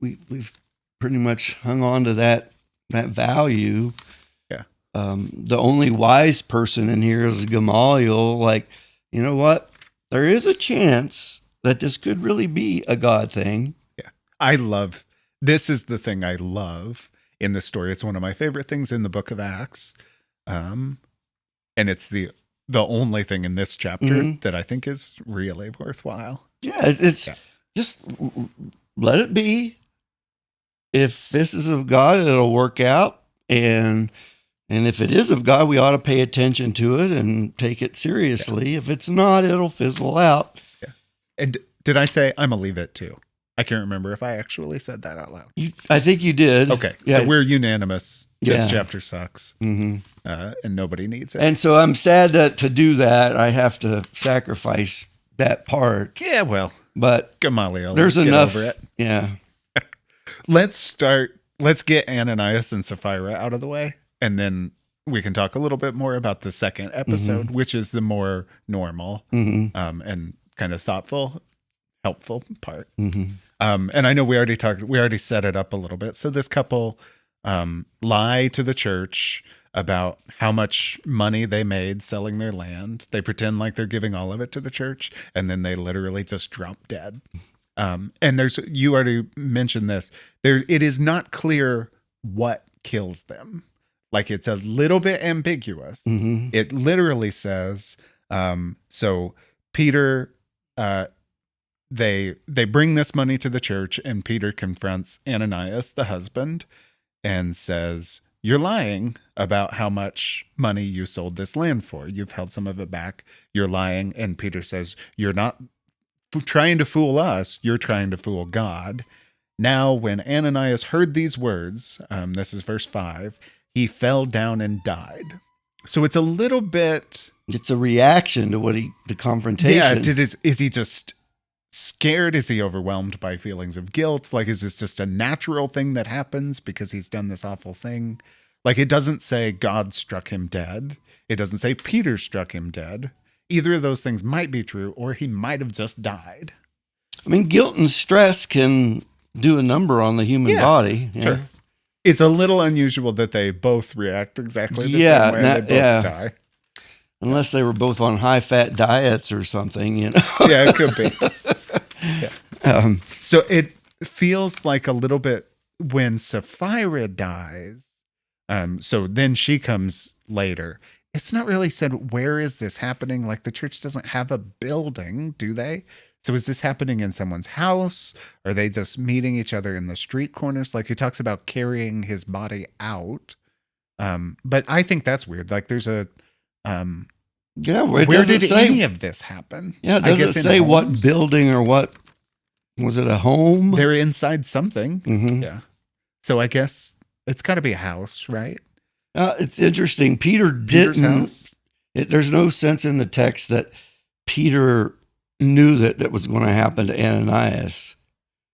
we've pretty much hung on to that value. Yeah. The only wise person in here is Gamaliel. Like, you know what? There is a chance that this could really be a God thing. Yeah. This is the thing I love in the story. It's one of my favorite things in the book of Acts. And it's the only thing in this chapter that I think is really worthwhile. Yeah. It's just let it be. If this is of God, it'll work out. And if it is of God, we ought to pay attention to it and take it seriously. Yeah. If it's not, it'll fizzle out. Yeah. And did I say I'm going to leave it too? I can't remember if I actually said that out loud. I think you did. Okay. Yeah. So we're unanimous. This chapter sucks. Mm-hmm. And nobody needs it. And so I'm sad that to do that, I have to sacrifice that part. Yeah, well. But Gamaliel, there's enough. Over it. Yeah. Let's get Ananias and Sapphira out of the way, and then we can talk a little bit more about the second episode, which is the more normal and kind of thoughtful, helpful part. And I know we already set it up a little bit. So this couple lie to the church about how much money they made selling their land. They pretend like they're giving all of it to the church, and then they literally just drop dead. And you already mentioned this. It is not clear what kills them. Like, it's a little bit ambiguous. It literally says, so Peter, they bring this money to the church, and Peter confronts Ananias, the husband, and says, "You're lying about how much money you sold this land for. You've held some of it back. You're lying." And Peter says, "You're not trying to fool us. You're trying to fool God." Now, when Ananias heard these words, this is verse 5, he fell down and died. So it's a little bit. It's a reaction to the confrontation. Yeah, is he just scared? Is he overwhelmed by feelings of guilt? Like, is this just a natural thing that happens because he's done this awful thing? Like, it doesn't say God struck him dead. It doesn't say Peter struck him dead. Either of those things might be true, or he might have just died. I mean, guilt and stress can do a number on the human body. Yeah. Sure. It's a little unusual that they both react exactly the same way and they both die. Unless they were both on high-fat diets or something, Yeah, it could be. Yeah. So it feels like a little bit when Sapphira dies. So then she comes later. It's not really said where is this happening. Like the church doesn't have a building, do they? So is this happening in someone's house? Are they just meeting each other in the street corners? Like he talks about carrying his body out. But I think that's weird. Like there's a where did any of this happen? Yeah, it doesn't say what building or what. Was it a home? They're inside something. Mm-hmm. Yeah. So I guess it's got to be a house, right? It's interesting. Peter's house? There's no sense in the text that Peter knew that was going to happen to Ananias.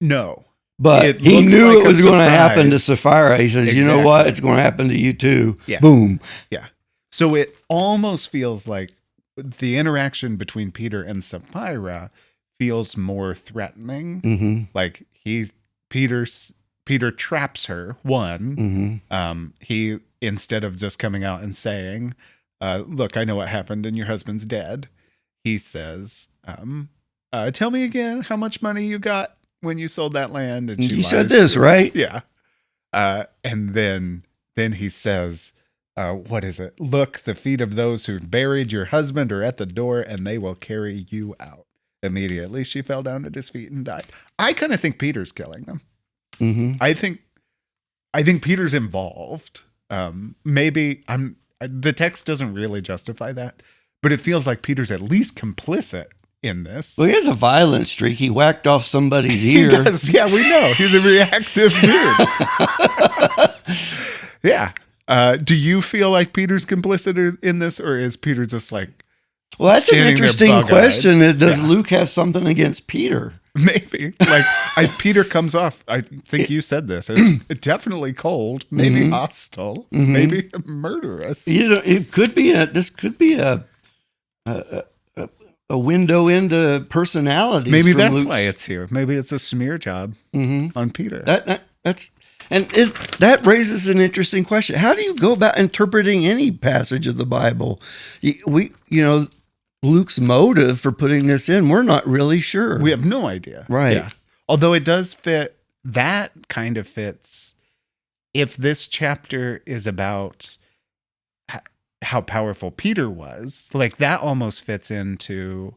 No. But he knew it was going to happen to Sapphira. He says, You know what? It's going to happen to you too. Yeah. Boom. Yeah. So it almost feels like the interaction between Peter and Sapphira feels more threatening. Mm-hmm. Like Peter traps her. One, he, instead of just coming out and saying, look, I know what happened and your husband's dead. He says, tell me again how much money you got when you sold that land. And you said this, right? Yeah. And then he says, what is it? Look, the feet of those who buried your husband are at the door and they will carry you out. Immediately she fell down at his feet and died. I kind of think Peter's killing them. Mm-hmm. I think Peter's involved. Maybe the text doesn't really justify that, but it feels like Peter's at least complicit in this. Well, he has a violent streak. He whacked off somebody's ear. He does. Yeah, we know. He's a reactive dude. Yeah. Do you feel like Peter's complicit in this, or is Peter just like, well, that's an interesting question. Does Luke have something against Peter? Maybe. Like Peter comes off, I think you said this, as definitely cold, maybe hostile, maybe murderous. It could be this could be a window into personalities. Maybe that's why it's here. Maybe it's a smear job on Peter. That raises an interesting question. How do you go about interpreting any passage of the Bible? Luke's motive for putting this in, we're not really sure. We have no idea. Right. Yeah. Although it does fit, that kind of fits. If this chapter is about how powerful Peter was, like that almost fits into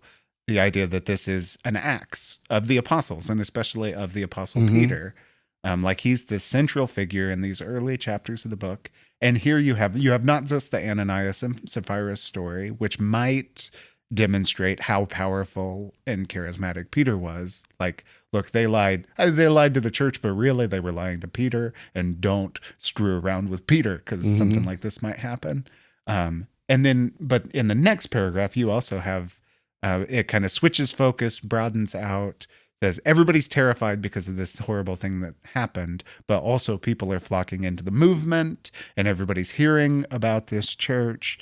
the idea that this is an Acts of the apostles, and especially of the apostle Peter. Like he's the central figure in these early chapters of the book. And here you have not just the Ananias and Sapphira story, which might demonstrate how powerful and charismatic Peter was. Like, look, they lied to the church, but really they were lying to Peter, and don't screw around with Peter because something like this might happen. But in the next paragraph, you also have, it kind of switches focus, broadens out, says everybody's terrified because of this horrible thing that happened, but also people are flocking into the movement and everybody's hearing about this church.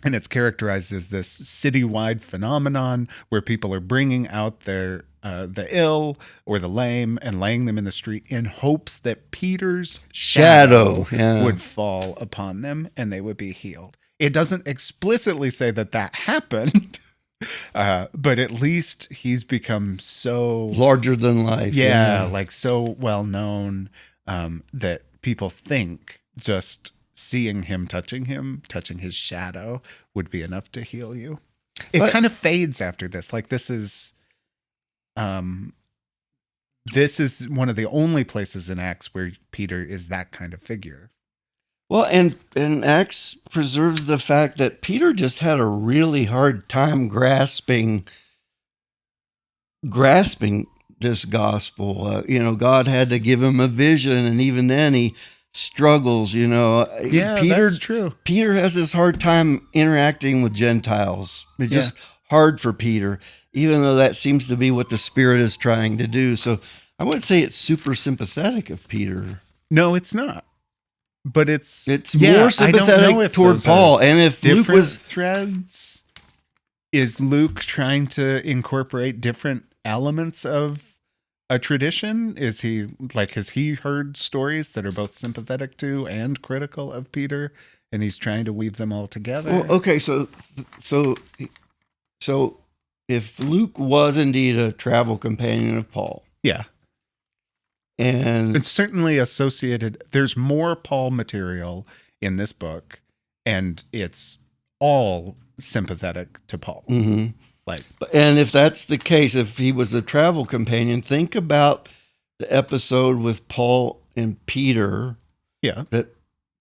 And it's characterized as this citywide phenomenon where people are bringing out the ill or the lame and laying them in the street in hopes that Peter's shadow would fall upon them and they would be healed. It doesn't explicitly say that happened, but at least he's become so larger than life. Yeah, like so well known that people think just seeing him, touching his shadow would be enough to heal you. It kind of fades after this. Like this is one of the only places in Acts where Peter is that kind of figure. Well, and Acts preserves the fact that Peter just had a really hard time grasping this gospel. God had to give him a vision, and even then he struggles. Yeah, Peter, that's true. Peter has this hard time interacting with Gentiles. It's just hard for Peter, even though that seems to be what the Spirit is trying to do. So I wouldn't say it's super sympathetic of Peter. No, it's not. But it's more sympathetic toward Paul. And if Luke was threads, is Luke trying to incorporate different elements of a tradition? Has he heard stories that are both sympathetic to and critical of Peter, and he's trying to weave them all together? Well, okay, so if Luke was indeed a travel companion of Paul, yeah, and it's certainly associated. There's more Paul material in this book, and it's all sympathetic to Paul. Mm-hmm. And if that's the case, if he was a travel companion, think about the episode with Paul and Peter. Yeah. That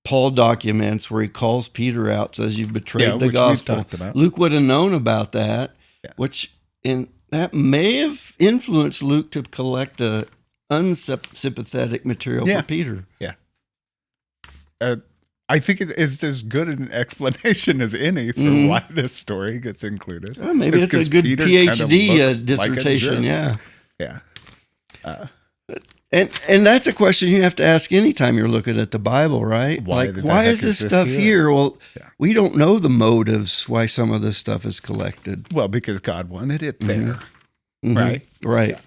Paul documents where he calls Peter out, says you've betrayed the gospel. Luke would have known about that, that may have influenced Luke to collect the unsympathetic material for Peter. Yeah. I think it is as good an explanation as any for why this story gets included. Well, maybe it's a good Peter PhD dissertation. Yeah. And that's a question you have to ask anytime you're looking at the Bible, right? Why is this stuff here? Well, we don't know the motives why some of this stuff is collected. Well, because God wanted it there, right? Right. Yeah.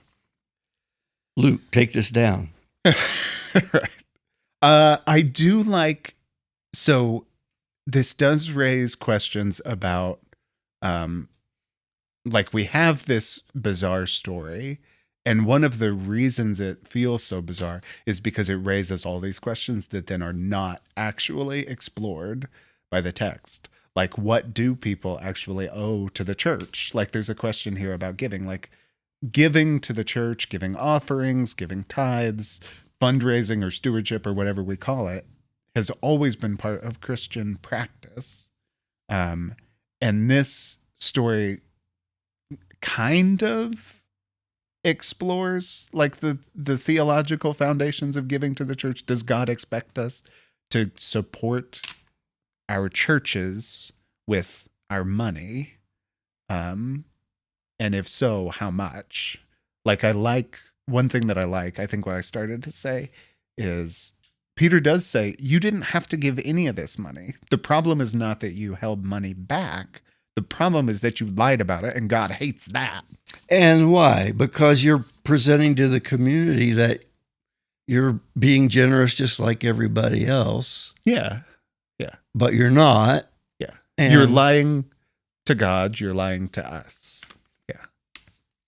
Luke, take this down. Right. I do like. So this does raise questions about, we have this bizarre story, and one of the reasons it feels so bizarre is because it raises all these questions that then are not actually explored by the text. Like, what do people actually owe to the church? Like, there's a question here about giving, giving to the church, giving offerings, giving tithes, fundraising or stewardship or whatever we call it, has always been part of Christian practice. And this story kind of explores the theological foundations of giving to the church. Does God expect us to support our churches with our money? And if so, how much? One thing that I think what I started to say is, Peter does say, you didn't have to give any of this money. The problem is not that you held money back. The problem is that you lied about it, and God hates that. And why? Because you're presenting to the community that you're being generous just like everybody else. Yeah. Yeah. But you're not. Yeah. And you're lying to God. You're lying to us. Yeah.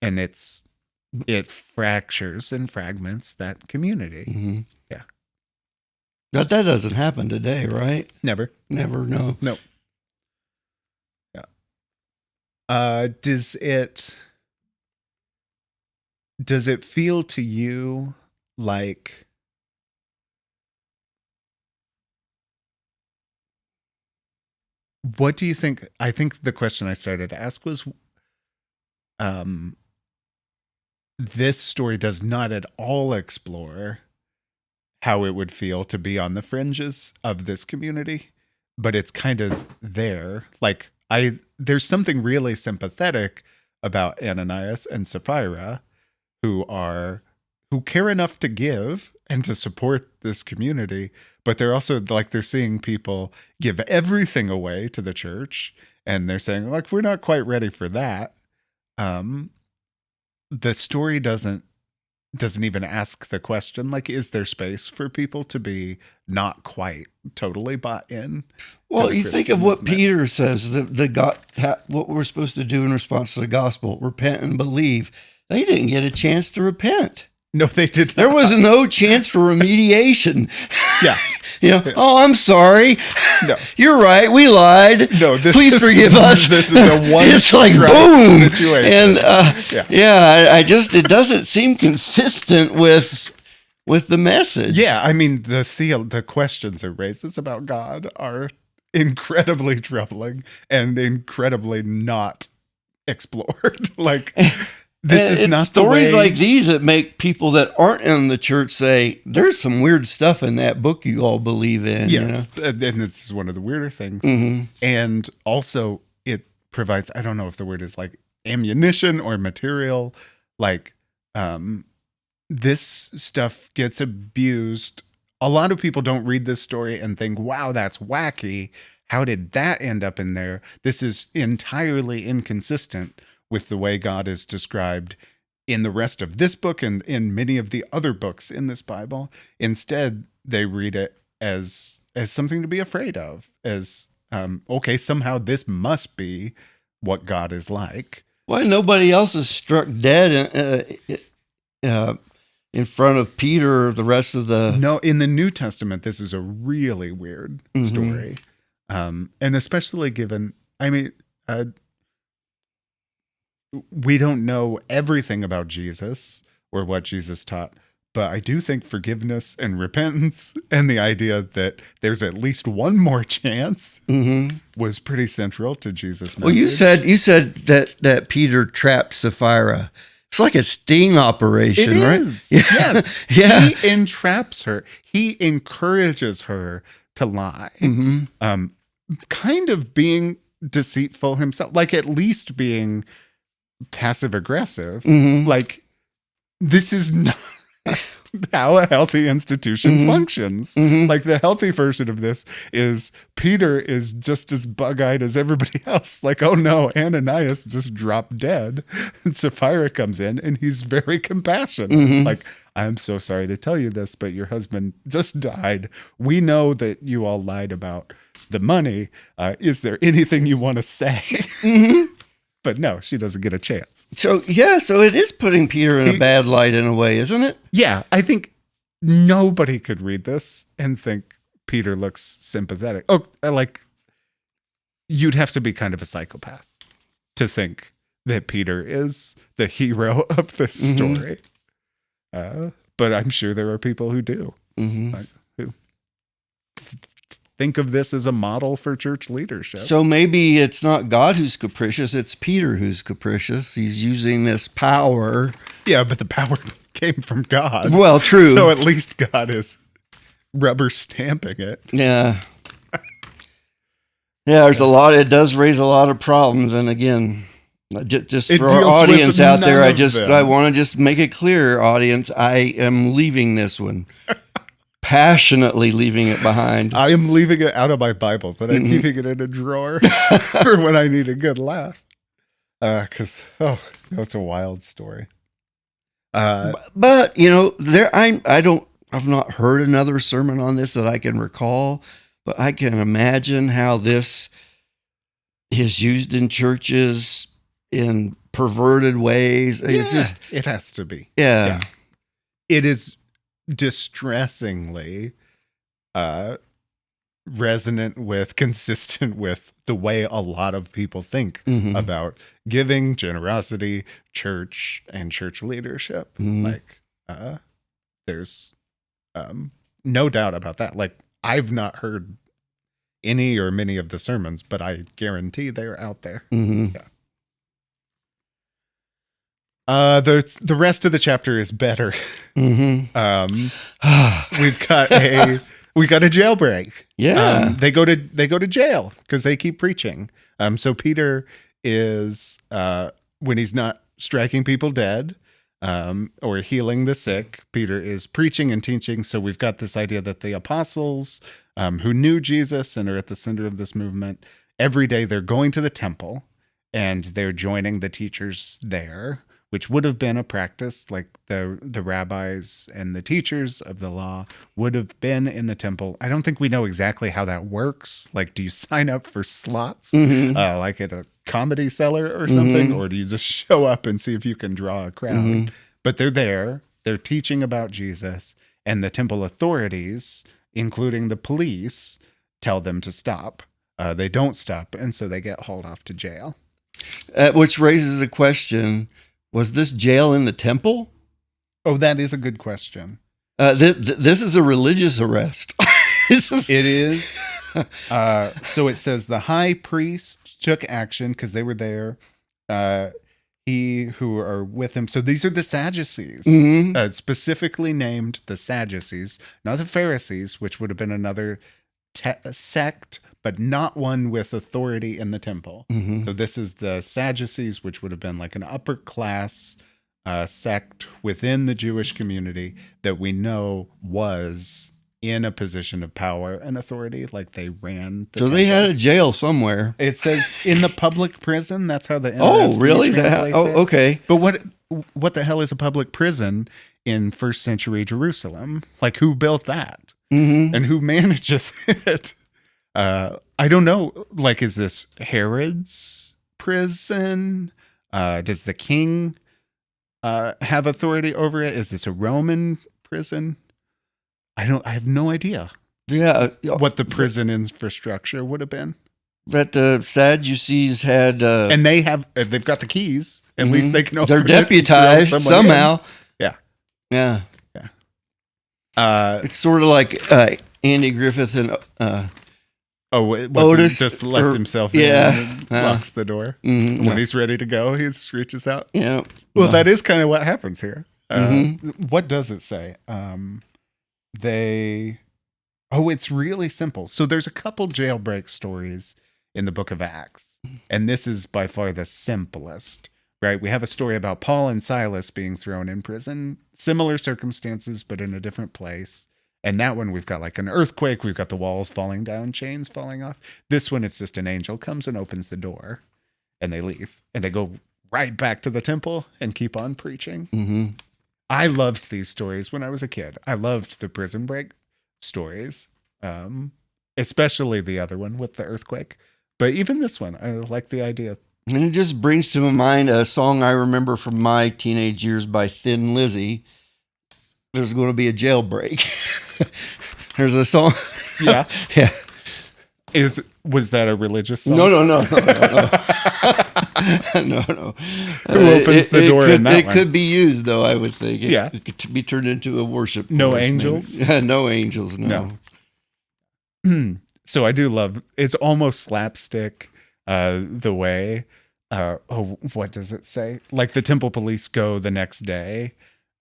And it fractures and fragments that community. Mm-hmm. Yeah. But that doesn't happen today, right? Never, no. Yeah. Does it feel to you like what do you think? I think the question I started to ask was, this story does not at all explore how it would feel to be on the fringes of this community, but it's kind of there. There's something really sympathetic about Ananias and Sapphira who care enough to give and to support this community, but they're also they're seeing people give everything away to the church, and they're saying we're not quite ready for that. The story doesn't even ask the question, is there space for people to be not quite totally bought in? Well, you think of what Peter says, what we're supposed to do in response to the gospel, repent and believe. They didn't get a chance to repent. No, they did not. There was no chance for remediation. Yeah. Oh, I'm sorry. No. You're right. We lied. No, please forgive us. This is a one it's boom situation. And it doesn't seem consistent with the message. Yeah, I mean the questions it raises about God are incredibly troubling and incredibly not explored. This is it's not stories the way. like these that make people that aren't in the church say, "There's some weird stuff in that book you all believe in." Yes, and this is one of the weirder things. And also, it provides, I don't know if the word is like ammunition or material, like this stuff gets abused. A lot of people don't read this story and think, wow, that's wacky. How did that end up in there? This is entirely inconsistent with the way God is described in the rest of this book and in many of the other books in this Bible. Instead, they read it as something to be afraid of, as okay, somehow this must be what God is like. Why nobody else is struck dead in front of Peter or the rest of the... No, in the New Testament, this is a really weird story. And especially given, I mean, we don't know everything about Jesus or what Jesus taught, but I do think forgiveness and repentance and the idea that there's at least one more chance was pretty central to Jesus' message. Well, you said that Peter trapped Sapphira. It's like a sting operation, It right? is. Yes. Yeah. He entraps her. He encourages her to lie. Kind of being deceitful himself, like at least being passive aggressive. Like, this is not how a healthy institution functions. Like, the healthy version of this is Peter is just as bug-eyed as everybody else. Like, oh no, Ananias just dropped dead. And Sapphira comes in and he's very compassionate. Like, I'm so sorry to tell you this, but your husband just died. We know that you all lied about the money. Is there anything you want to say? But no, she doesn't get a chance. So it is putting Peter in a bad light in a way, isn't it? Yeah, I think nobody could read this and think Peter looks sympathetic. Oh, like, you'd have to be kind of a psychopath to think that Peter is the hero of this story. But I'm sure there are people who do. Who think of this as a model for church leadership. So maybe it's not God who's capricious, it's Peter who's capricious. He's using this power. Yeah, but the power came from God. Well, true. So at least God is rubber stamping it. Yeah. Yeah, there's a lot. It does raise a lot of problems. And again, just It for our deals audience with out there, none of them. I want to just make it clear, audience, I am leaving this one. Passionately leaving it behind. I am leaving it out of my Bible, but I'm keeping it in a drawer for when I need a good laugh. Because that's a wild story. But you know, I've not heard another sermon on this that I can recall, but I can imagine how this is used in churches in perverted ways. It's just, it has to be. yeah. It is distressingly resonant with, consistent with the way a lot of people think about giving, generosity, church, and church leadership. Like, there's no doubt about that. Like, I've not heard any or many of the sermons, but I guarantee they're out there. Yeah. The rest of the chapter is better. We got a jailbreak. Yeah. They go to jail because they keep preaching. So Peter is when he's not striking people dead or healing the sick, Peter is preaching and teaching. So we've got this idea that the apostles who knew Jesus and are at the center of this movement, every day they're going to the temple and they're joining the teachers there, which would have been a practice. Like the rabbis and the teachers of the law would have been in the temple. I don't think we know exactly how that works. Like, do you sign up for slots like at a comedy cellar or something? Or do you just show up and see if you can draw a crowd? But they're there. They're teaching about Jesus. And the temple authorities, including the police, tell them to stop. They don't stop. And so they get hauled off to jail. Which raises a question. Was this jail in the temple? Oh, that is a good question. This is a religious arrest. It is. So it says the high priest took action because they were there. he who are with him. So these are the Sadducees, Mhm. specifically named the Sadducees, not the Pharisees, which would have been another sect, but not one with authority in the temple. Mhm. So this is the Sadducees, which would have been like an upper class sect within the Jewish community that we know was in a position of power and authority, like they ran the So temple. they had a jail somewhere. It says in the public prison. That's how the NSV Oh, really? translates it. Okay. But what the hell is a public prison in first century Jerusalem? Like, who built that? Mm-hmm. And who manages it? I don't know. Like, is this Herod's prison? Does the king have authority over it? Is this a Roman prison? I have no idea Yeah. what the prison infrastructure would have been. That the Sadducees had, And they've got the keys. At least they can open they're it and drill deputized someone somehow. in. Yeah. Yeah. It's sort of like Andy Griffith and Otis just lets or- himself yeah. in and locks the door. Mhm. When he's ready to go, he just reaches out. Yeah. Well, that is kind of what happens here. Mhm. What does it say? It's really simple. So there's a couple jailbreak stories in the book of Acts, and this is by far the simplest, right? We have a story about Paul and Silas being thrown in prison, similar circumstances, but in a different place. And that one, we've got like an earthquake. We've got the walls falling down, chains falling off. This one, it's just an angel comes and opens the door, and they leave, and they go right back to the temple and keep on preaching. Mm-hmm. I loved these stories when I was a kid. I loved the prison break stories, especially the other one with the earthquake. But even this one, I like the idea. And it just brings to my mind a song I remember from my teenage years by Thin Lizzy. There's going to be a jailbreak. There's a song. Yeah. Yeah. Was that a religious song? No. No. Who opens the door in that It one? could be used, though, I would think. Yeah. It could be turned into a worship. No chorus, maybe. angels? Yeah, no angels, no. So I do love, it's almost slapstick the way, what does it say? Like the temple police go the next day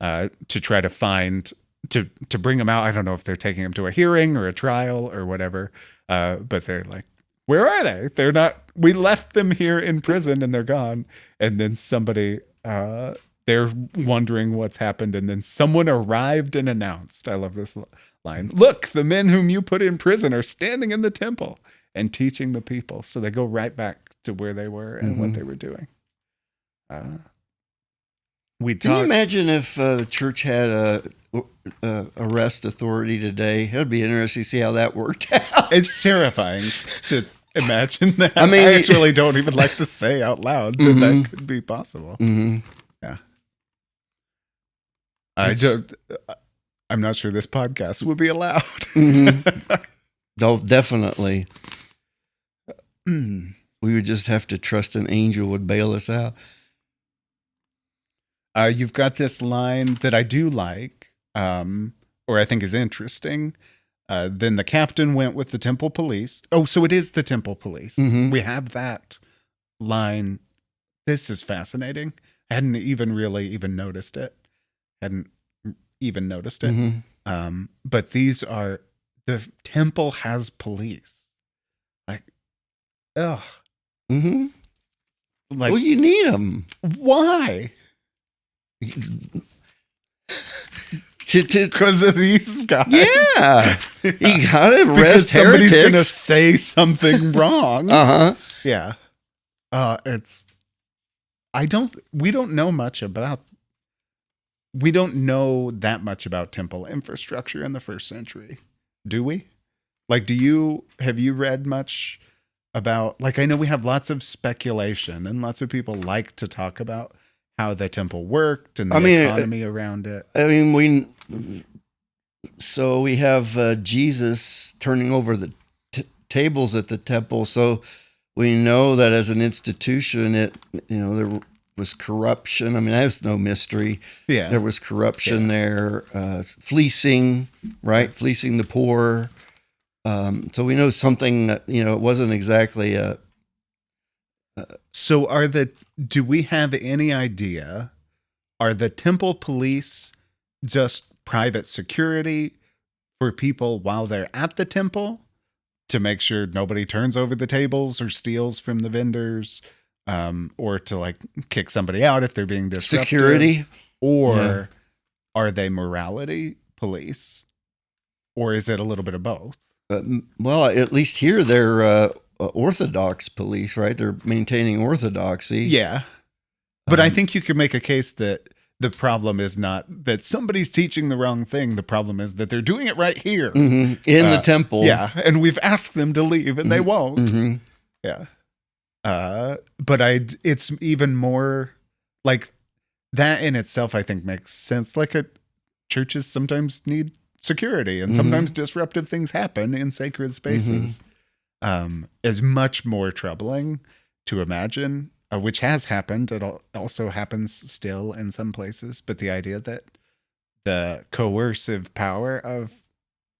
to try to find, to bring him out. I don't know if they're taking him to a hearing or a trial or whatever, but they're like, where are they? They're not, we left them here in prison and they're gone. And then somebody, they're wondering what's happened. And then someone arrived and announced, I love this line, look, the men whom you put in prison are standing in the temple and teaching the people. So they go right back to where they were and what they were doing. Can you imagine if the church had a arrest authority today? It would be interesting to see how that worked out. It's terrifying to imagine that. I mean, I actually don't even like to say out loud that that could be possible. Mm-hmm. Yeah. I'm not sure this podcast would be allowed. Oh, definitely. We would just have to trust an angel would bail us out. You've got this line that I do like, or I think is interesting. Then the captain went with the temple police. Oh, so it is the temple police. Mm-hmm. We have that line. This is fascinating. I hadn't even noticed it. Mm-hmm. But these are, the temple has police. Like, ugh. Mm-hmm. Like, Well, you need them. why? Because of these guys. Yeah. You gotta Because arrest somebody's heretics. gonna say something wrong. Uh-huh. Yeah. We don't know that much about temple infrastructure in the first century. Do we? Like, have you read much about, like, I know we have lots of speculation and lots of people like to talk about how the temple worked and the economy around it. I mean, we have Jesus turning over the tables at the temple, so we know that as an institution, there was corruption. I mean, that's no mystery. Yeah, there was corruption there, fleecing, right? Fleecing the poor. So we know something. It wasn't exactly a. So are the do we have any idea? Are the temple police just private security for people while they're at the temple to make sure nobody turns over the tables or steals from the vendors, or to like kick somebody out if they're being disruptive? Security? Or are they morality police? Or is it a little bit of both? Well, at least here they're Orthodox police, right? They're maintaining orthodoxy. Yeah. But I think you could make a case that the problem is not that somebody's teaching the wrong thing. The problem is that they're doing it right here in the temple. Yeah. And we've asked them to leave and they won't. Mm-hmm. Yeah. But it's even more like that in itself, I think makes sense. Like churches sometimes need security and sometimes disruptive things happen in sacred spaces. Is much more troubling to imagine, which has happened. It also happens still in some places. But the idea that the coercive power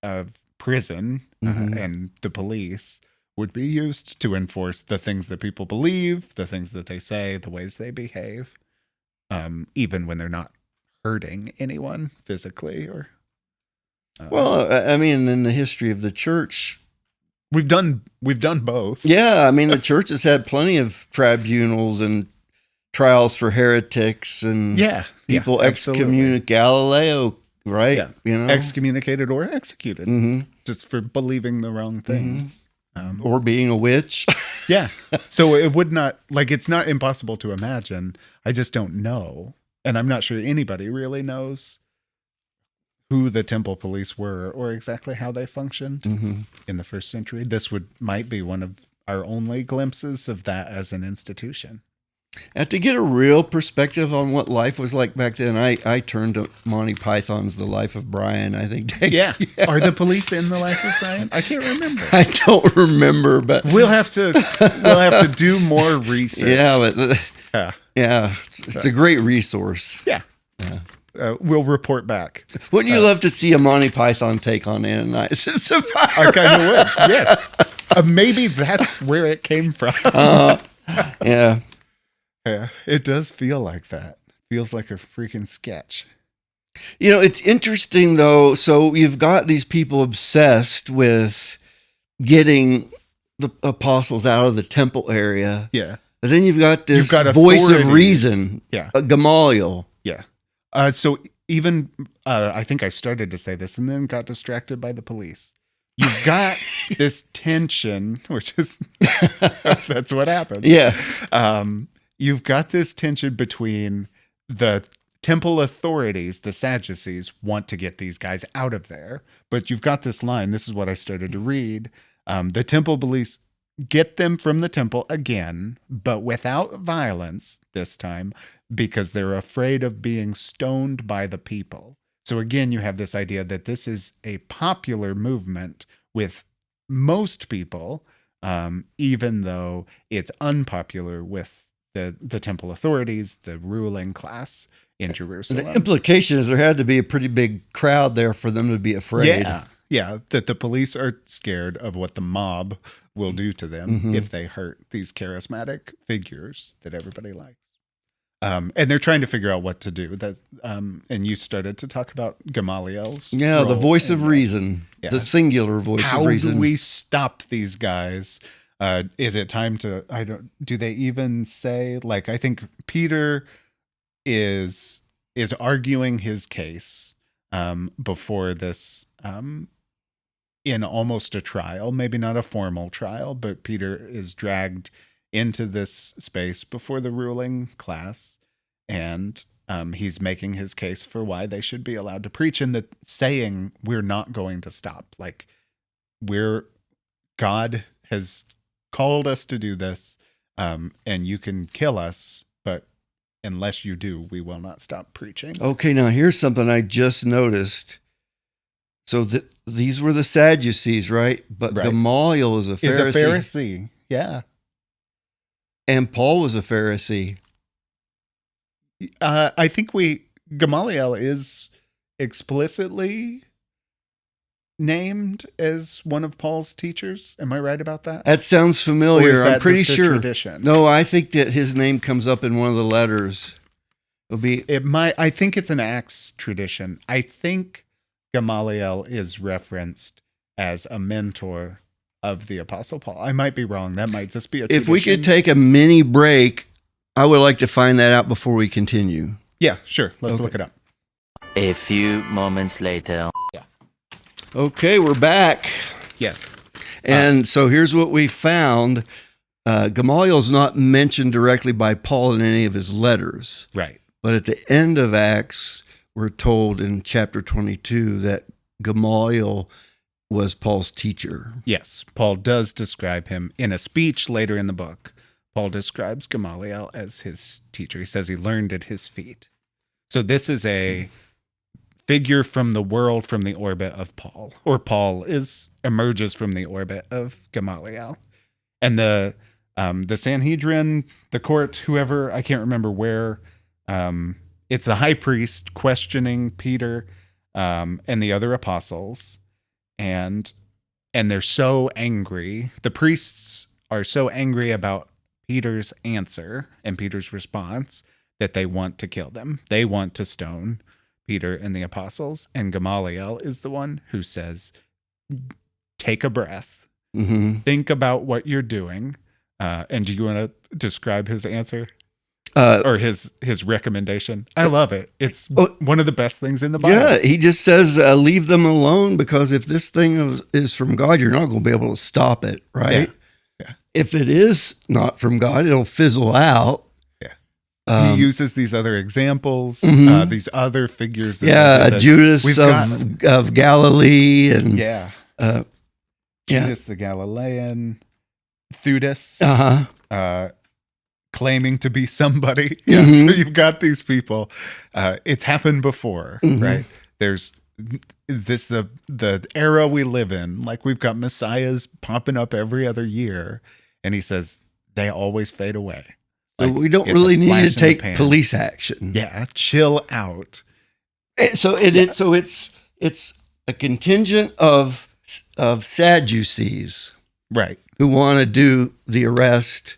of prison and the police would be used to enforce the things that people believe, the things that they say, the ways they behave, even when they're not hurting anyone physically or. Well, I mean, in the history of the church, we've done both. Yeah, I mean, the church has had plenty of tribunals and trials for heretics and people excommunicate Galileo, right? Yeah. You know, excommunicated or executed just for believing the wrong things, or being a witch. Yeah. So it would not it's not impossible to imagine. I just don't know, and I'm not sure anybody really knows who the temple police were or exactly how they functioned in the first century. This might be one of our only glimpses of that as an institution. And to get a real perspective on what life was like back then, I turned to Monty Python's The Life of Brian. I think. Are the police in The Life of Brian? I can't remember. I don't remember, but we'll have to do more research. Yeah, but it's a great resource. Yeah. We'll report back. Wouldn't you love to see a Monty Python take on Ananias and Sapphira? I kind of would, yes. Maybe that's where it came from. Yeah. Yeah, it does feel like that. Feels like a freaking sketch. You know, it's interesting, though. So you've got these people obsessed with getting the apostles out of the temple area. Yeah. But then you've got this voice of reason, yeah. Gamaliel. Yeah. So even, I think I started to say this and then got distracted by the police. You've got this tension, which is, that's what happens. Yeah. You've got this tension between the temple authorities, the Sadducees, want to get these guys out of there. But you've got this line, this is what I started to read. The temple police get them from the temple again, but without violence this time, because they're afraid of being stoned by the people. So again, you have this idea that this is a popular movement with most people, even though it's unpopular with the temple authorities, the ruling class in Jerusalem. The implication is there had to be a pretty big crowd there for them to be afraid. Yeah, that the police are scared of what the mob will do to them if they hurt these charismatic figures that everybody likes. And they're trying to figure out what to do. That, and you started to talk about Gamaliel's the voice of this. Reason, the singular voice of reason. How do we stop these guys? Is it time to? Do they even say like? I think Peter is arguing his case before this. In almost a trial, maybe not a formal trial, but Peter is dragged into this space before the ruling class, and he's making his case for why they should be allowed to preach, and that saying we're not going to stop, like God has called us to do this, and you can kill us, but unless you do, we will not stop preaching. Okay, now here's something I just noticed. So these were the Sadducees, right? But Gamaliel is a Pharisee. Is a Pharisee, yeah. And Paul was a Pharisee. I think Gamaliel is explicitly named as one of Paul's teachers. Am I right about that? That sounds familiar. Or is that I'm pretty just a sure. tradition? No, I think that his name comes up in one of the letters. I think it's an Acts tradition. I think Gamaliel is referenced as a mentor of the Apostle Paul. I might be wrong. That might just be a tradition. If we could take a mini break, I would like to find that out before we continue. Yeah, sure. Let's look it up. A few moments later. Yeah. Okay, we're back. Yes. And so here's what we found. Gamaliel's not mentioned directly by Paul in any of his letters. Right. But at the end of Acts, we're told in chapter 22 that Gamaliel was Paul's teacher. Yes. Paul does describe him in a speech later in the book. Paul describes Gamaliel as his teacher. He says he learned at his feet. So this is a figure from the world, from the orbit of Paul, or Paul emerges from the orbit of Gamaliel. And the Sanhedrin, the court, whoever, I can't remember where, it's the high priest questioning Peter and the other apostles, and they're so angry. The priests are so angry about Peter's answer and Peter's response that they want to kill them. They want to stone Peter and the apostles. And Gamaliel is the one who says, take a breath, think about what you're doing. And do you want to describe his answer? Or his recommendation? I love it. It's one of the best things in the Bible. Yeah, he just says, leave them alone, because if this thing is from God, you're not going to be able to stop it, right? Yeah. If it is not from God, it'll fizzle out. He uses these other examples, these other figures. Judas of Galilee, and Judas the Galilean, Theudas, claiming to be somebody. So you've got these people. It's happened before, right? There's the era we live in. Like, we've got messiahs popping up every other year, and he says they always fade away. So we don't really need to take police action. Yeah, chill out. So it's a contingent of Sadducees, right, who want to do the arrest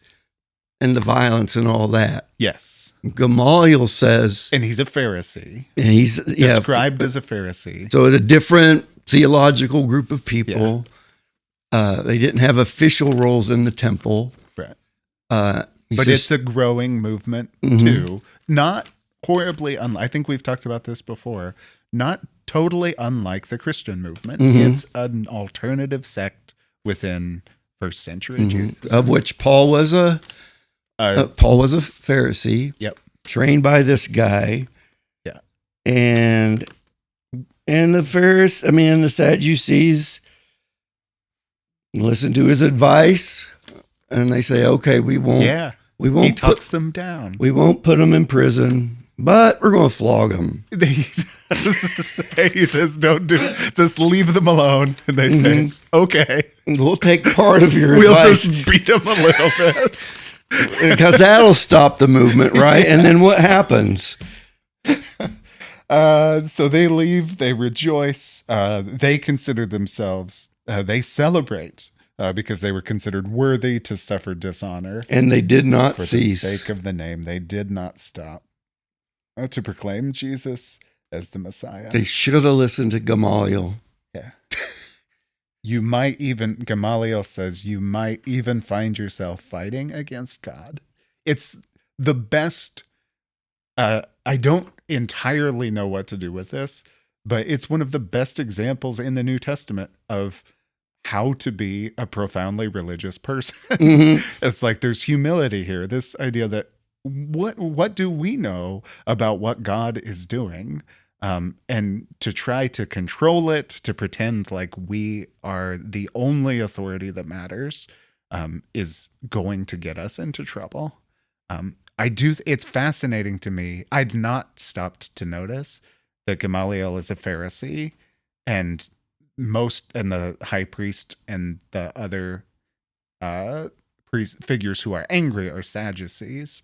and the violence and all that. Yes. Gamaliel says, and he's a Pharisee. And he's described as a Pharisee. So a different theological group of people. Yeah. They didn't have official roles in the temple. Right. But it's a growing movement too. Not horribly unlike, I think we've talked about this before, not totally unlike the Christian movement. It's an alternative sect within first century Jews. Of which Paul was a Pharisee. Yep. Trained by this guy. Yeah. And the Sadducees listen to his advice. And they say, okay, we won't. Yeah, he talks them down. We won't put them in prison, but we're going to flog them. He says, don't do it. Just leave them alone. And they say, okay. We'll take part of your We'll advice. just beat them a little bit. Because that'll stop the movement, right? And then what happens? So they leave, they rejoice. They consider themselves, they celebrate. Because they were considered worthy to suffer dishonor. And they did not cease. For the sake of the name, they did not stop to proclaim Jesus as the Messiah. They should have listened to Gamaliel. Yeah. Gamaliel says, you might even find yourself fighting against God. It's the best. I don't entirely know what to do with this, but it's one of the best examples in the New Testament of how to be a profoundly religious person. It's like there's humility here. This idea that what do we know about what God is doing? And to try to control it, to pretend like we are the only authority that matters, is going to get us into trouble. It's fascinating to me. I'd not stopped to notice that Gamaliel is a Pharisee, and the high priest and the other figures who are angry are Sadducees.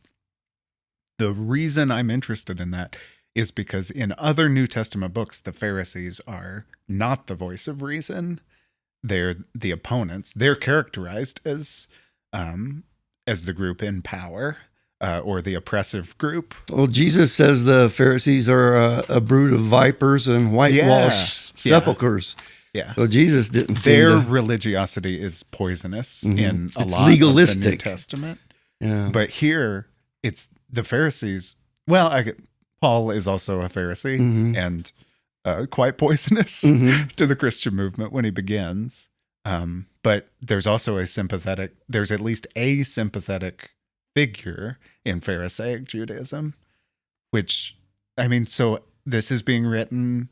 The reason I'm interested in that is because in other New Testament books, the Pharisees are not the voice of reason. They're the opponents. They're characterized as the group in power or the oppressive group. Well, Jesus says the Pharisees are a brood of vipers and whitewashed sepulchres. Yeah. So Jesus didn't seem Their to... religiosity is poisonous in a It's lot legalistic. of the New Testament. Yeah. But here, it's the Pharisees. Well, Paul is also a Pharisee and quite poisonous to the Christian movement when he begins. But there's also there's at least a sympathetic figure in Pharisaic Judaism, which, I mean, so this is being written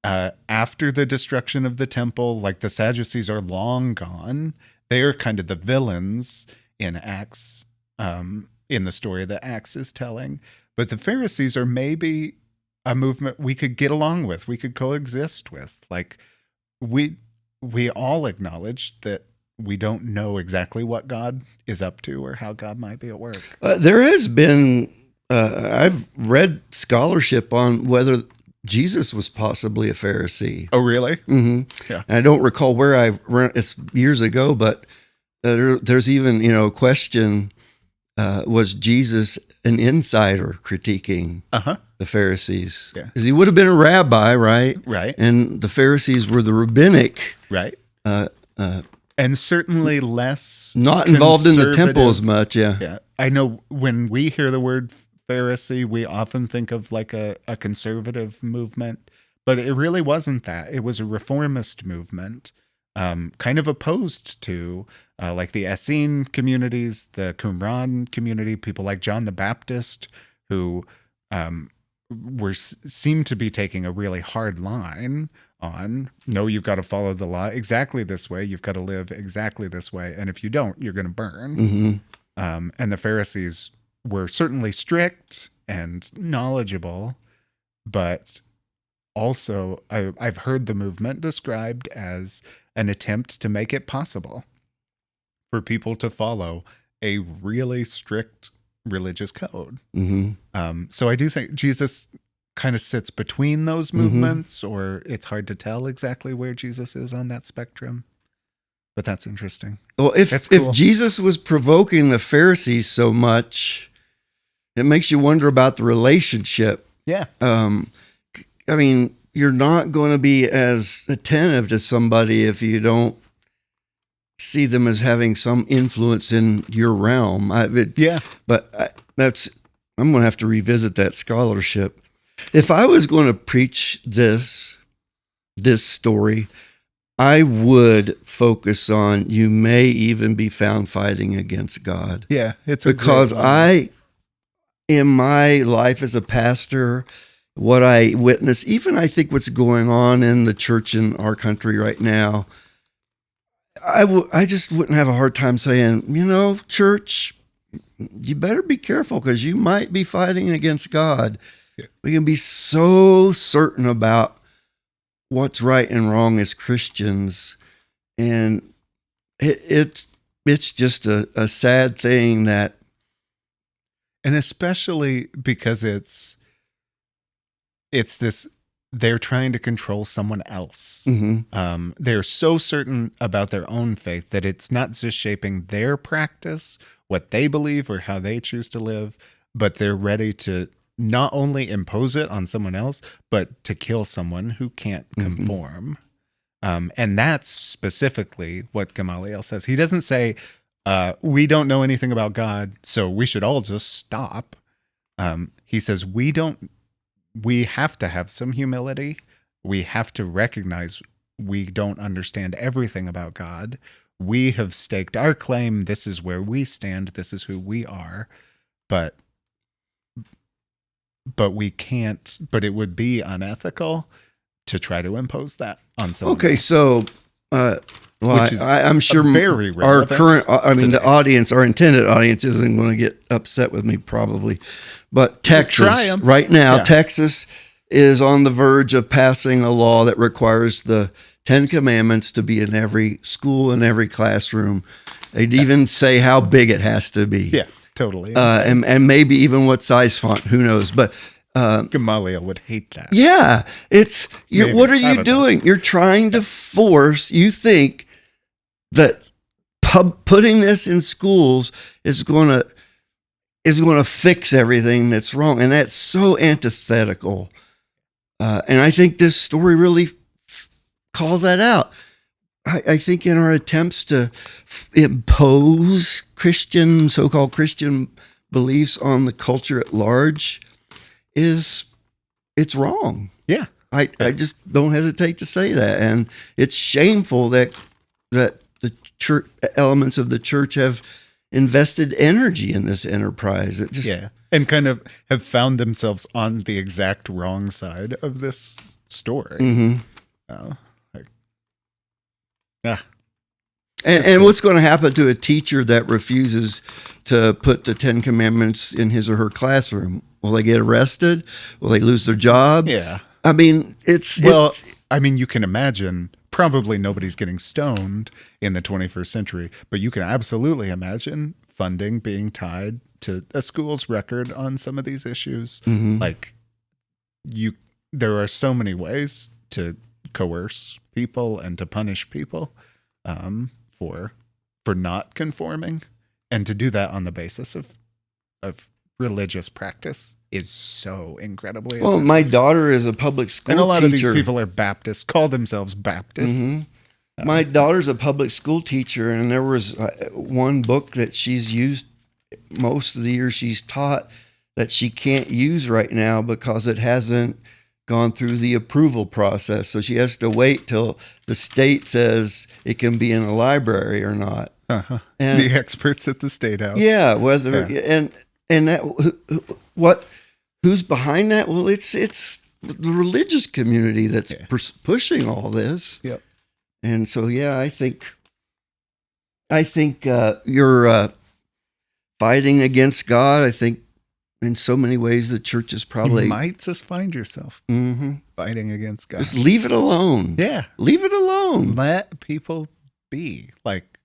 after the destruction of the temple. Like, the Sadducees are long gone. They are kind of the villains in Acts, in the story that Acts is telling. But the Pharisees are maybe a movement we could get along with, we could coexist with. Like, we all acknowledge that we don't know exactly what God is up to or how God might be at work. There has been, I've read scholarship on whether Jesus was possibly a Pharisee. Oh, really? Mm-hmm. Yeah. And I don't recall where I read, it's years ago, but there's even, a question, was Jesus an insider critiquing the Pharisees? Yeah. Because he would have been a rabbi, right? Right. And the Pharisees were the rabbinic. Right. And certainly less Not involved in the temple as conservative. much, yeah. Yeah. I know when we hear the word Pharisee, we often think of like a conservative movement, but it really wasn't that. It was a reformist movement, kind of opposed to like the Essene communities, the Qumran community, people like John the Baptist, who seemed to be taking a really hard line on, no, you've got to follow the law exactly this way. You've got to live exactly this way. And if you don't, you're going to burn. And the Pharisees were certainly strict and knowledgeable, but also I've heard the movement described as an attempt to make it possible for people to follow a really strict religious code. So I do think Jesus kind of sits between those movements, or it's hard to tell exactly where Jesus is on that spectrum. But that's interesting. Well, That's cool. if Jesus was provoking the Pharisees so much, it makes you wonder about the relationship. Yeah. I mean, you're not going to be as attentive to somebody if you don't see them as having some influence in your realm. But I'm going to have to revisit that scholarship. If I was going to preach this story, I would focus on, you may even be found fighting against God. Yeah, it's because in my life as a pastor, what I witness, even I think what's going on in the church in our country right now, I just wouldn't have a hard time saying, church, you better be careful because you might be fighting against God. Yeah. We can be so certain about what's right and wrong as Christians, and it's just a sad thing that, and especially because it's this, they're trying to control someone else. They're so certain about their own faith that it's not just shaping their practice, what they believe or how they choose to live, but they're ready to not only impose it on someone else, but to kill someone who can't conform. And that's specifically what Gamaliel says. He doesn't say, we don't know anything about God, so we should all just stop. He says, we have to have some humility. We have to recognize we don't understand everything about God. We have staked our claim. This is where we stand. This is who we are. But we can't, but it would be unethical to try to impose that on someone else. So, I'm sure very our current, today. the audience, our intended audience isn't going to get upset with me probably, but Texas right now, Texas is on the verge of passing a law that requires the 10 Commandments to be in every school and every classroom. They'd even say how big it has to be. Yeah, totally. And maybe even what size font, who knows? But Gamaliel would hate that. Yeah, Maybe. what are I you don't know. doing? You're trying to force. You think that putting this in schools is going to fix everything that's wrong, and that's so antithetical. And I think this story really calls that out. I think in our attempts to impose so-called Christian beliefs on the culture at large, it's wrong. Yeah. I just don't hesitate to say that. And it's shameful that the church elements of the church have invested energy in this enterprise. It just, and kind of have found themselves on the exact wrong side of this story. Mm-hmm. Yeah. And cool. What's going to happen to a teacher that refuses to put the 10 Commandments in his or her classroom? Will they get arrested? Will they lose their job? Yeah. I mean, you can imagine probably nobody's getting stoned in the 21st century, but you can absolutely imagine funding being tied to a school's record on some of these issues. Mm-hmm. Like there are so many ways to coerce people and to punish people for not conforming, and to do that on the basis of religious practice is so incredibly offensive. my daughter is a public school and a lot teacher. of these people are Baptists, call themselves Baptists. Mm-hmm. My daughter's a public school teacher, and there was one book that she's used most of the years she's taught that she can't use right now because it hasn't gone through the approval process. So she has to wait till the state says it can be in a library or not. Uh-huh. And the experts at the State House. yeah, and that who's behind that? Well, it's the religious community that's pushing all this. Yep. And so I think you're fighting against God. I think in so many ways the church is probably You might just find yourself fighting against God. Just leave it alone. Yeah. Leave it alone. Let people be. Like,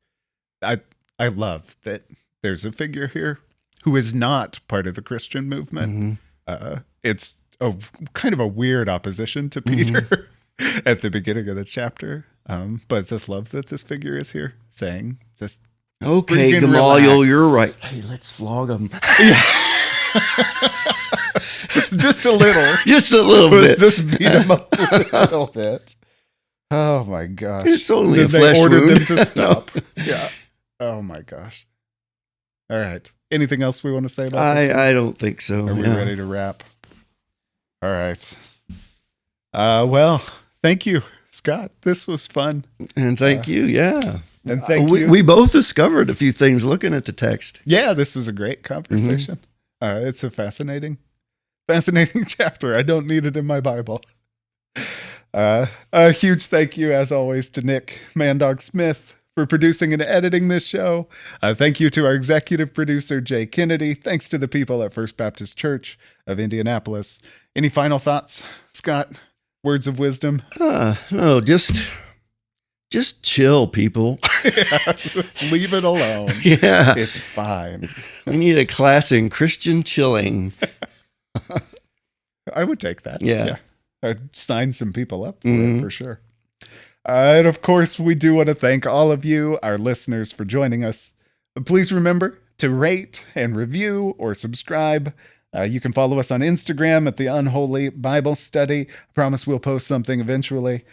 I love that there's a figure here who is not part of the Christian movement. It's a kind of a weird opposition to Peter at the beginning of the chapter. But I just love that this figure is here saying, just okay, freaking Gamaliel, relax. you're right. Hey, let's flog him. Just a little. Just a little bit. Just beat him up a little bit. Oh my gosh. It's only a They flesh ordered wound. them to stop. Yeah. Oh my gosh. All right. Anything else we want to say about this? I don't think so. Are we ready to wrap? All right. Well, thank you, Scott. This was fun. And thank you. Yeah. And thank you. We both discovered a few things looking at the text. Yeah, this was a great conversation. It's a fascinating chapter. I don't need it in my Bible. A huge thank you, as always, to Nick Mandog Smith for producing and editing this show. Thank you to our executive producer, Jay Kennedy. Thanks to the people at First Baptist Church of Indianapolis. Any final thoughts, Scott? Words of wisdom? No, just chill, people. Just leave it alone. Yeah. It's fine. We need a class in Christian chilling. I would take that. Yeah. I'd sign some people up for it for sure. And of course, we do want to thank all of you, our listeners, for joining us. Please remember to rate and review or subscribe. You can follow us on Instagram at the Unholy Bible Study. I promise we'll post something eventually.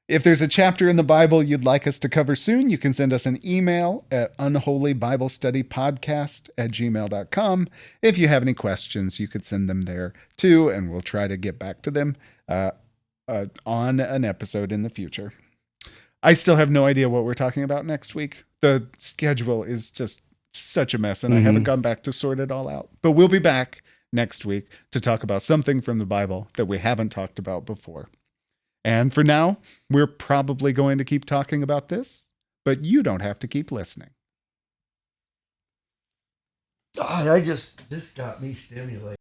If there's a chapter in the Bible you'd like us to cover soon, you can send us an email at unholybiblestudypodcast@gmail.com. If you have any questions, you could send them there too, and we'll try to get back to them on an episode in the future. I still have no idea what we're talking about next week. The schedule is just such a mess, and I haven't gone back to sort it all out. But we'll be back next week to talk about something from the Bible that we haven't talked about before. And for now, we're probably going to keep talking about this, but you don't have to keep listening. This got me stimulated.